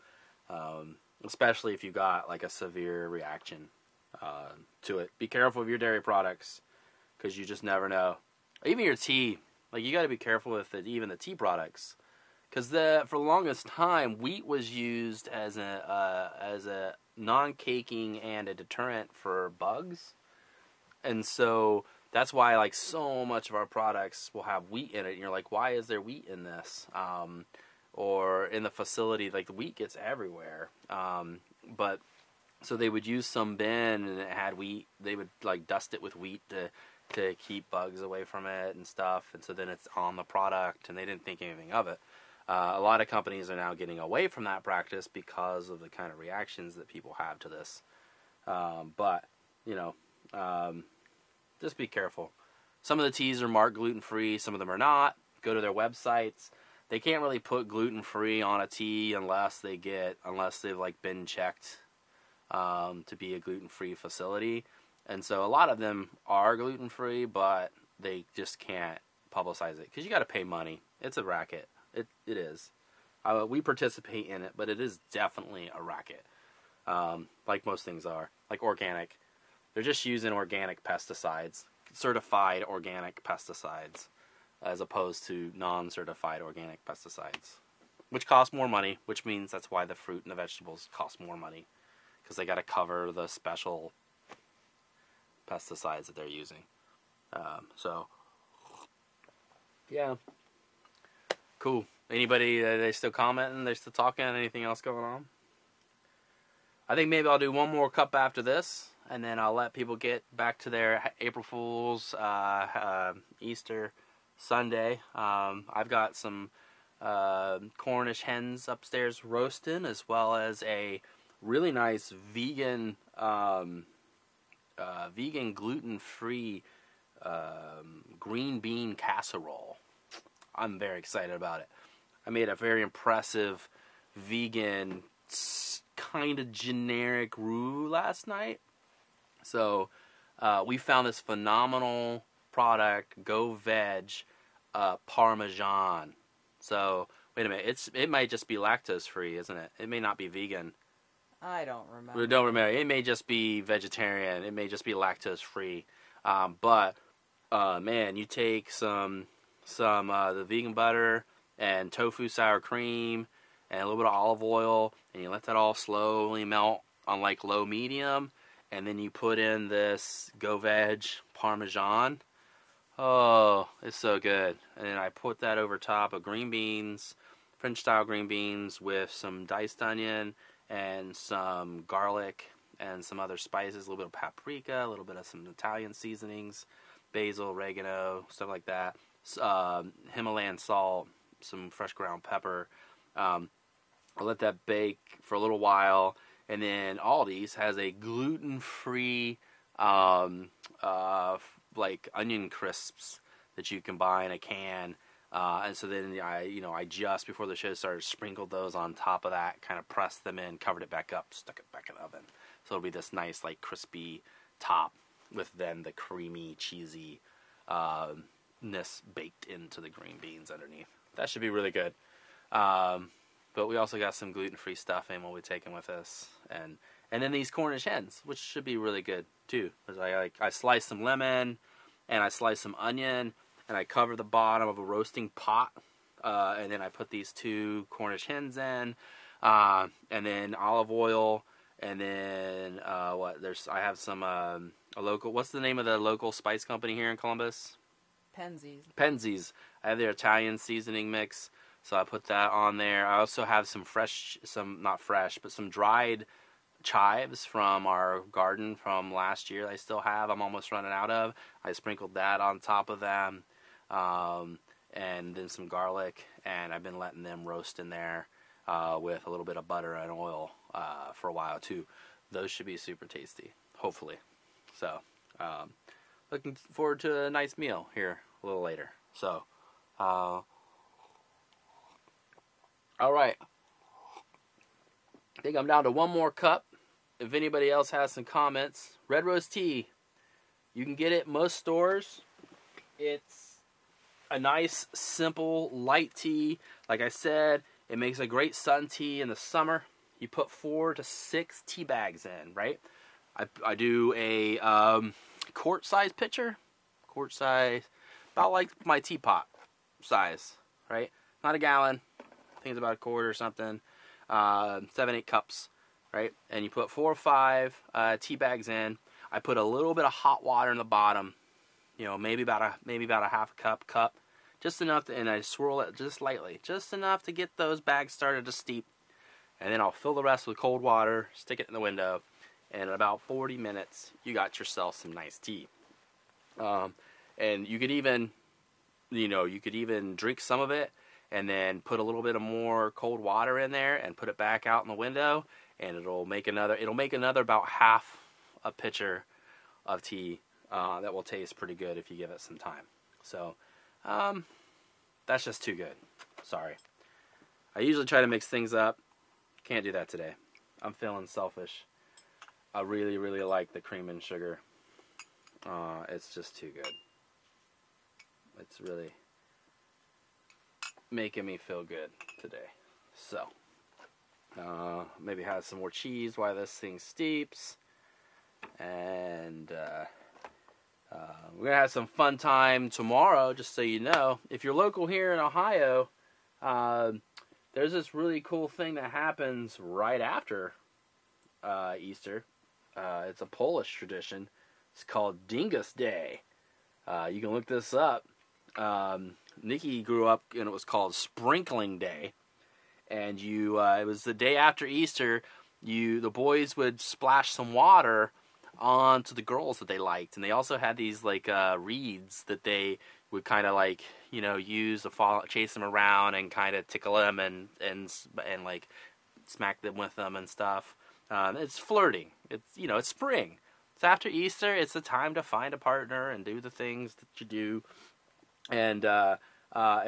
especially if you got like a severe reaction to it. Be careful of your dairy products because you just never know. Even your tea, like you got to be careful with even the tea products. Because for the longest time, wheat was used as a non-caking and a deterrent for bugs, and so that's why like so much of our products will have wheat in it. And you're like, why is there wheat in this? Or in the facility, like the wheat gets everywhere. But so they would use some bin and it had wheat. They would like dust it with wheat to keep bugs away from it and stuff. And so then it's on the product, and they didn't think anything of it. A lot of companies are now getting away from that practice because of the kind of reactions that people have to this. But, just be careful. Some of the teas are marked gluten-free. Some of them are not. Go to their websites. They can't really put gluten-free on a tea unless they've like been checked to be a gluten-free facility. And so a lot of them are gluten-free, but they just can't publicize it because you got to pay money. It's a racket. It is. We participate in it, but it is definitely a racket. Like most things are. Like organic. They're just using organic pesticides. Certified organic pesticides. As opposed to non-certified organic pesticides. Which cost more money. Which means that's why the fruit and the vegetables cost more money. Because they got to cover the special pesticides that they're using. Yeah. Cool. Anybody, they still commenting? They still talking? Anything else going on? I think maybe I'll do one more cup after this, and then I'll let people get back to their April Fool's, Easter Sunday. I've got some Cornish hens upstairs roasting, as well as a really nice vegan gluten-free green bean casserole. I'm very excited about it. I made a very impressive vegan kind of generic roux last night. So we found this phenomenal product, Go Veg Parmesan. So wait a minute, it might just be lactose free, isn't it? It may not be vegan. I don't remember. We don't remember. It may just be vegetarian. It may just be lactose free. But man, you take some the vegan butter and tofu sour cream and a little bit of olive oil, and you let that all slowly melt on like low medium, and then you put in this Go Veg Parmesan. Oh, it's so good. And then I put that over top of green beans, French style green beans with some diced onion and some garlic and some other spices, a little bit of paprika, a little bit of some Italian seasonings, basil, oregano, stuff like that, Himalayan salt, some fresh ground pepper. I'll let that bake for a little while, and then Aldi's has a gluten-free like onion crisps that you can buy in a can. And so then I just before the show started sprinkled those on top of that, kind of pressed them in, covered it back up, stuck it back in the oven. So it'll be this nice like crispy top with then the creamy cheesy ness baked into the green beans underneath. That should be really good. But we also got some gluten-free stuffing we'll be taking with us, and then these Cornish hens, which should be really good too. Because I slice some lemon, and I slice some onion, and I cover the bottom of a roasting pot, and then I put these 2 Cornish hens in, and then olive oil, and then I have some a local. What's the name of the local spice company here in Columbus? Penzeys. I have their Italian seasoning mix, so I put that on there. I also have some not fresh, but some dried chives from our garden from last year that I still have. I'm almost running out of. I sprinkled that on top of them, and then some garlic, and I've been letting them roast in there with a little bit of butter and oil for a while too. Those should be super tasty, hopefully. So looking forward to a nice meal here a little later. So all right, I think I'm down to one more cup. If anybody else has some comments, Red Rose Tea, you can get it at most stores. It's a nice, simple, light tea. Like I said, it makes a great sun tea in the summer. You put 4 to 6 tea bags in, right? I do a quart-size pitcher. Quart size, about like my teapot size, right? Not a gallon. I think it's about a quart or something. 7-8 cups, right? And you put 4 or 5 tea bags in. I put a little bit of hot water in the bottom, maybe about a half a cup, just enough, and I swirl it just lightly, just enough to get those bags started to steep. And then I'll fill the rest with cold water, stick it in the window, and in about 40 minutes, you got yourself some nice tea. And you could even drink some of it, and then put a little bit of more cold water in there and put it back out in the window, and it'll make another about half a pitcher of tea that will taste pretty good if you give it some time. So that's just too good. Sorry. I usually try to mix things up. Can't do that today. I'm feeling selfish. I really, really like the cream and sugar. It's just too good. It's really making me feel good today. So, maybe have some more cheese while this thing steeps. And we're going to have some fun time tomorrow, just so you know. If you're local here in Ohio, there's this really cool thing that happens right after Easter. It's a Polish tradition. It's called Dingus Day. You can look this up. Nikki grew up and it was called Sprinkling Day. And it was the day after Easter. The boys would splash some water onto the girls that they liked, and they also had these like reeds that they would kind of like use to chase them around and kind of tickle them and like smack them with them and stuff. It's flirting. It's spring. It's after Easter. It's the time to find a partner and do the things that you do. And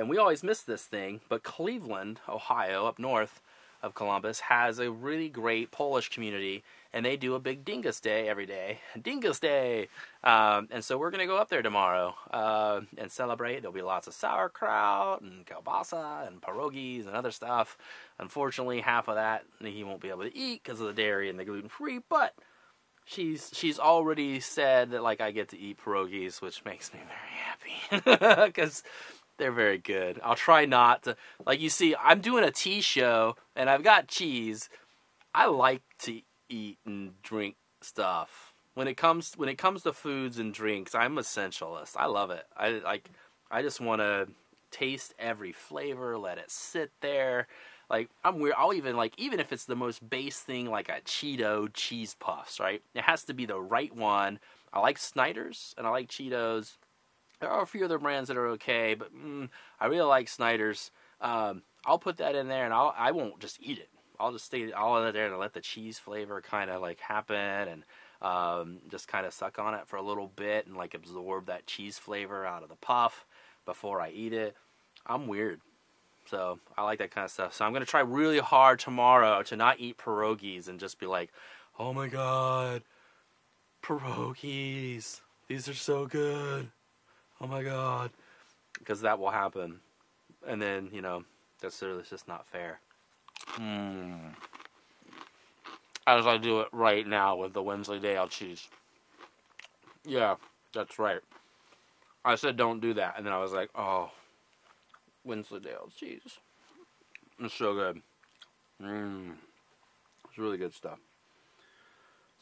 we always miss this thing. But Cleveland, Ohio, up north of Columbus, has a really great Polish community. And they do a big Dingus Day every day. Dingus Day! And so we're going to go up there tomorrow and celebrate. There'll be lots of sauerkraut and kielbasa and pierogies and other stuff. Unfortunately, half of that he won't be able to eat because of the dairy and the gluten-free. But she's already said that, like, I get to eat pierogies, which makes me very happy. Because they're very good. I'll try not to. Like, you see, I'm doing a tea show, and I've got cheese. I like to eat and drink stuff. When it comes to foods and drinks, I'm essentialist. I love it. I just want to taste every flavor, let it sit there. Like, I'm weird. I'll even if it's the most base thing, like a Cheeto cheese puffs, right? It has to be the right one. I like Snyder's and I like Cheetos. There are a few other brands that are okay, but I really like Snyder's. I'll put that in there, and I won't just eat it. I'll just stay all in there and let the cheese flavor kind of like happen, and just kind of suck on it for a little bit and like absorb that cheese flavor out of the puff before I eat it. I'm weird, so I like that kind of stuff. So I'm gonna try really hard tomorrow to not eat pierogies and just be like, oh my god, pierogies, these are so good. Oh my god, because that will happen, and then that's just not fair. As I do it right now with the Wensleydale cheese. Yeah, that's right. I said don't do that, and then I was like, oh, Wensleydale cheese. It's so good. It's really good stuff.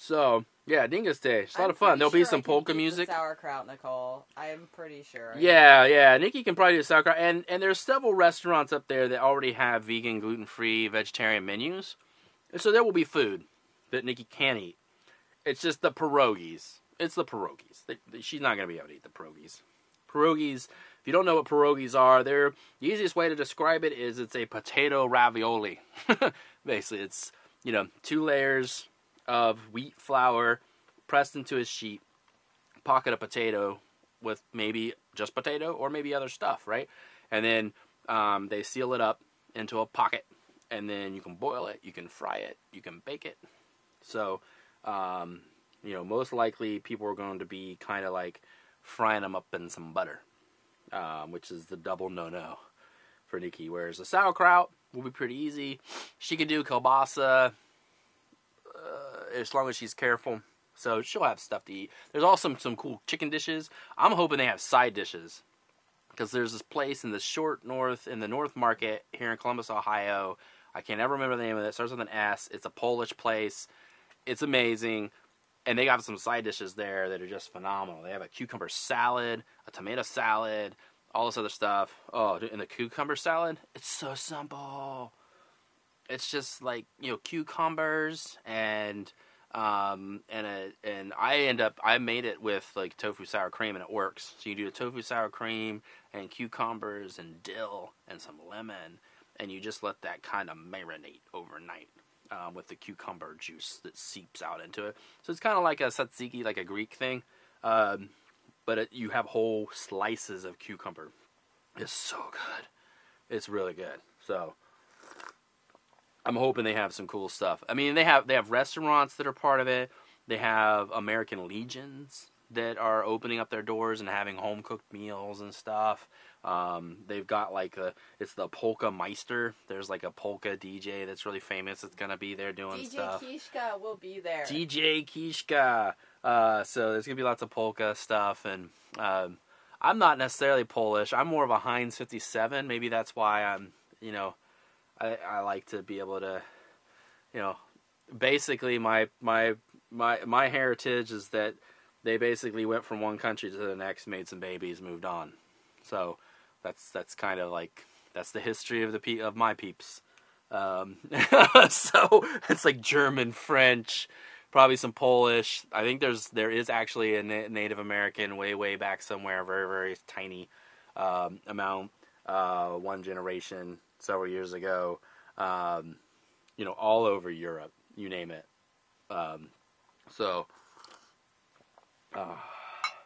So, yeah, Dingus Day. It's a lot of fun. There'll be some polka music. Sauerkraut, Nicole. I'm pretty sure. Yeah. Nikki can probably do sauerkraut. And there's several restaurants up there that already have vegan, gluten-free, vegetarian menus. And so there will be food that Nikki can eat. It's just the pierogies. It's the pierogies. She's not going to be able to eat the pierogies. Pierogies, if you don't know what pierogies are, the easiest way to describe it is it's a potato ravioli. Basically, it's, 2 layers of wheat flour pressed into a sheet, pocket of potato with maybe just potato or maybe other stuff, right? And then they seal it up into a pocket, and then you can boil it, you can fry it, you can bake it. So, most likely people are going to be kind of like frying them up in some butter, which is the double no-no for Nikki. Whereas the sauerkraut will be pretty easy. She can do kielbasa, as long as she's careful. So she'll have stuff to eat. There's also some cool chicken dishes. I'm hoping they have side dishes, because there's this place in the North Market here in Columbus, Ohio. I can't ever remember the name of it. It starts with an S. It's a Polish place. It's amazing. And they got some side dishes there that are just phenomenal. They have a cucumber salad, a tomato salad, all this other stuff. Oh, and the cucumber salad, it's so simple. It's just like, cucumbers and I made it with like tofu sour cream, and it works. So you do the tofu sour cream and cucumbers and dill and some lemon, and you just let that kind of marinate overnight with the cucumber juice that seeps out into it. So it's kind of like a tzatziki, like a Greek thing, but you have whole slices of cucumber. It's so good. It's really good. So I'm hoping they have some cool stuff. I mean, they have restaurants that are part of it. They have American Legions that are opening up their doors and having home cooked meals and stuff. They've got it's the Polka Meister. There's like a polka DJ that's really famous. It's gonna be there doing stuff. DJ Kishka will be there. DJ Kishka. So there's gonna be lots of polka stuff, and I'm not necessarily Polish. I'm more of a Heinz 57. Maybe that's why I'm, I like to be able to, basically my heritage is that they basically went from one country to the next, made some babies, moved on. So that's kind of like, that's the history of my peeps. So it's like German, French, probably some Polish. I think there is actually a Native American way back somewhere, very, very tiny. amount one generation several years ago. All over Europe, you name it.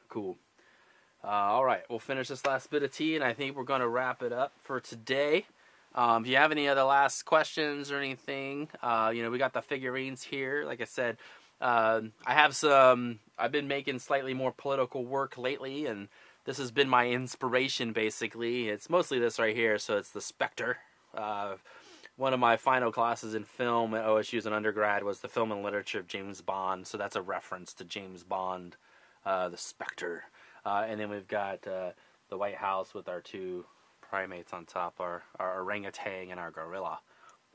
Cool. All right, we'll finish this last bit of tea, and I think we're going to wrap it up for today. If you have any other last questions or anything, we got the figurines here. Like I said, I've been making slightly more political work lately, and this has been my inspiration, basically. It's mostly this right here, so it's the Spectre. One of my final classes in film at OSU as an undergrad was the film and literature of James Bond, so that's a reference to James Bond, the Spectre. And then we've got the White House with our two primates on top, our orangutan and our gorilla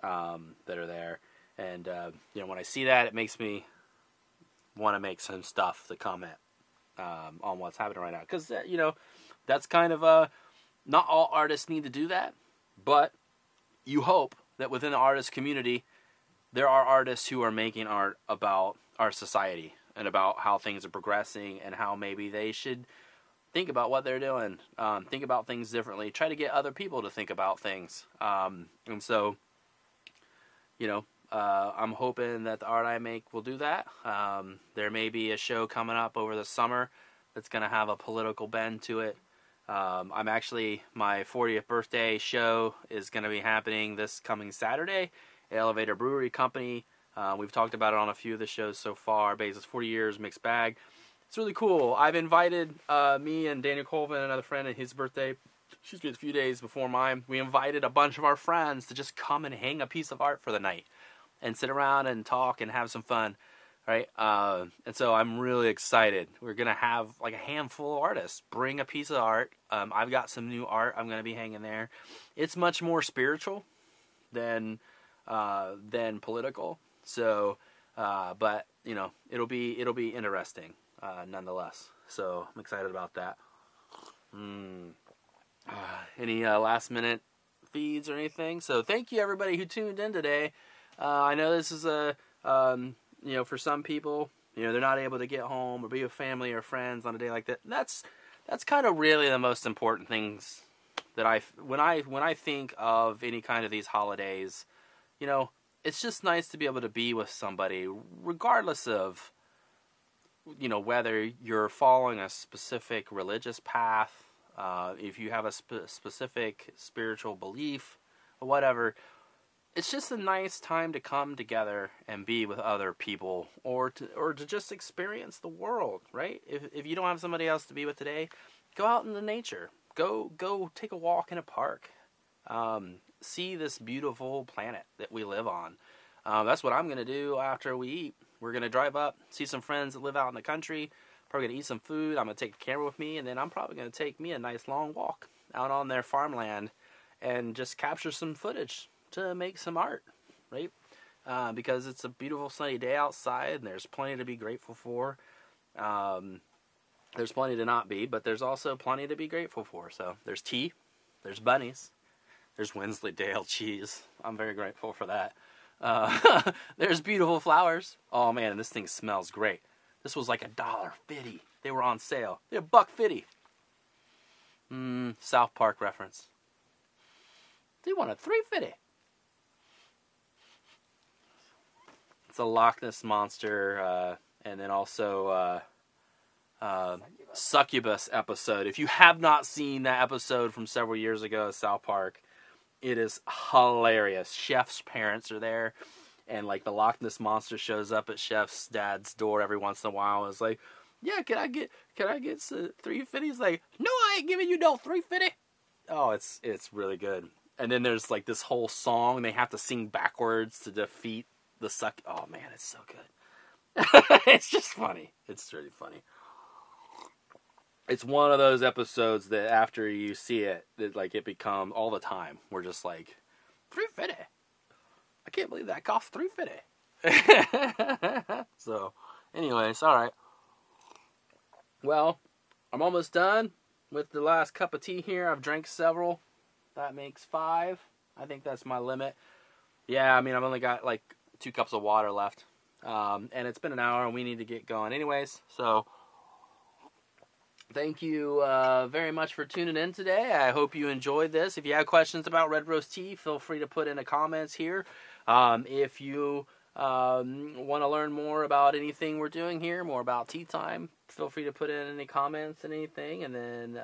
that are there. And, when I see that, it makes me want to make some stuff to comment on what's happening right now. Because, that's kind of not all artists need to do that, but you hope that within the artist community, there are artists who are making art about our society and about how things are progressing and how maybe they should think about what they're doing, think about things differently, try to get other people to think about things. And so, I'm hoping that the art I make will do that. There may be a show coming up over the summer that's going to have a political bend to it. I'm actually, my 40th birthday show is going to be happening this coming Saturday at Elevator Brewery Company. We've talked about it on a few of the shows so far. Basis 40 years, mixed bag. It's really cool. I've invited me and Daniel Colvin, another friend, at his birthday, a few days before mine. We invited a bunch of our friends to just come and hang a piece of art for the night and sit around and talk and have some fun. Right, and so I'm really excited. We're going to have like a handful of artists bring a piece of art. I've got some new art I'm going to be hanging there. It's much more spiritual than political. So, but it'll be interesting nonetheless. So I'm excited about that. Any last minute feeds or anything? So thank you everybody who tuned in today. I know this is for some people, they're not able to get home or be with family or friends on a day like that. That's kind of really the most important things that when I think of any kind of these holidays, it's just nice to be able to be with somebody, regardless of, whether you're following a specific religious path, if you have a specific spiritual belief or whatever. It's just a nice time to come together and be with other people, or to just experience the world, right? If you don't have somebody else to be with today, go out into nature. Go take a walk in a park. See this beautiful planet that we live on. That's what I'm going to do after we eat. We're going to drive up, see some friends that live out in the country. Probably going to eat some food. I'm going to take the camera with me, and then I'm probably going to take me a nice long walk out on their farmland and just capture some footage to make some art, right? Because it's a beautiful sunny day outside, and there's plenty to be grateful for. There's plenty to not be, but there's also plenty to be grateful for. So there's tea, there's bunnies, there's Wensleydale cheese. I'm very grateful for that. There's beautiful flowers. Oh man, this thing smells great. This was like $1.50. They were on sale. They're $1.50. South Park reference. They want a $3.50. It's a Loch Ness Monster, and then also Succubus episode. If you have not seen that episode from several years ago, South Park, it is hilarious. Chef's parents are there, and like the Loch Ness Monster shows up at Chef's dad's door every once in a while. And it's like, yeah, can I get $3.50? He's like, no, I ain't giving you no $3.50. Oh, it's really good. And then there's like this whole song they have to sing backwards to defeat the suck. Oh man, it's so good. It's just funny. It's really funny. It's one of those episodes that after you see it, it becomes all the time. We're just like, $3.50. I can't believe that cost $3.50. So, anyways, all right. Well, I'm almost done with the last cup of tea here. I've drank several. That makes 5. I think that's my limit. Yeah, I mean, I've only got like 2 cups of water left. And it's been an hour and we need to get going anyways. So, Thank you very much for tuning in today. I hope you enjoyed this. If you have questions about Red Rose Tea, feel free to put in the comments here. If you want to learn more about anything we're doing here, more about Tea Time, feel free to put in any comments and anything. And then,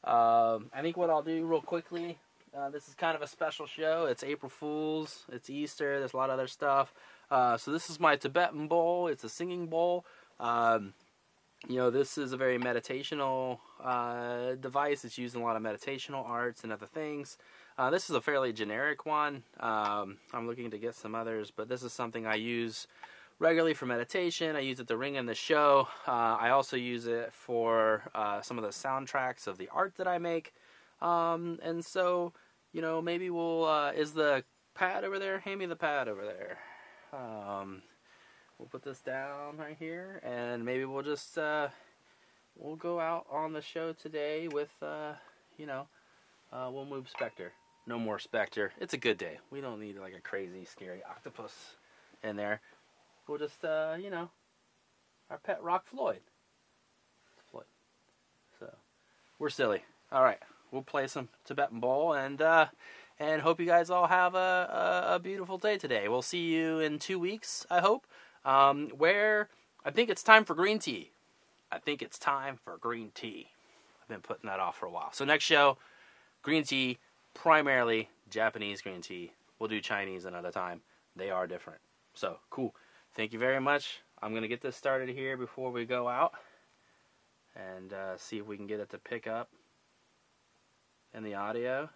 I think what I'll do real quickly, this is kind of a special show. It's April Fool's, it's Easter, there's a lot of other stuff. So this is my Tibetan bowl. It's a singing bowl. This is a very meditational device. It's used in a lot of meditational arts and other things. This is a fairly generic one. I'm looking to get some others, but this is something I use regularly for meditation. I use it to ring in the show. I also use it for some of the soundtracks of the art that I make. And so, maybe we'll, is the pad over there? Hand me the pad over there. We'll put this down right here, and maybe we'll just, we'll go out on the show today with, we'll move Spectre. No more Spectre. It's a good day. We don't need like a crazy, scary octopus in there. We'll just, our pet rock Floyd. It's Floyd. So, we're silly. All right, we'll play some Tibetan bowl, and hope you guys all have a beautiful day today. We'll see you in 2 weeks, I hope. Where I think it's time for green tea. I've been putting that off for a while. So next show, green tea, primarily Japanese green tea. We'll do Chinese another time. They are different. So, cool. Thank you very much. I'm going to get this started here before we go out and see if we can get it to pick up in the audio.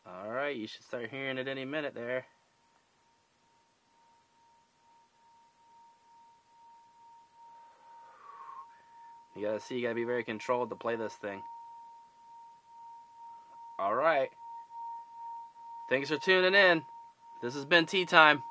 All right, you should start hearing it any minute there. You gotta be very controlled to play this thing. Alright. Thanks for tuning in. This has been Tea Time.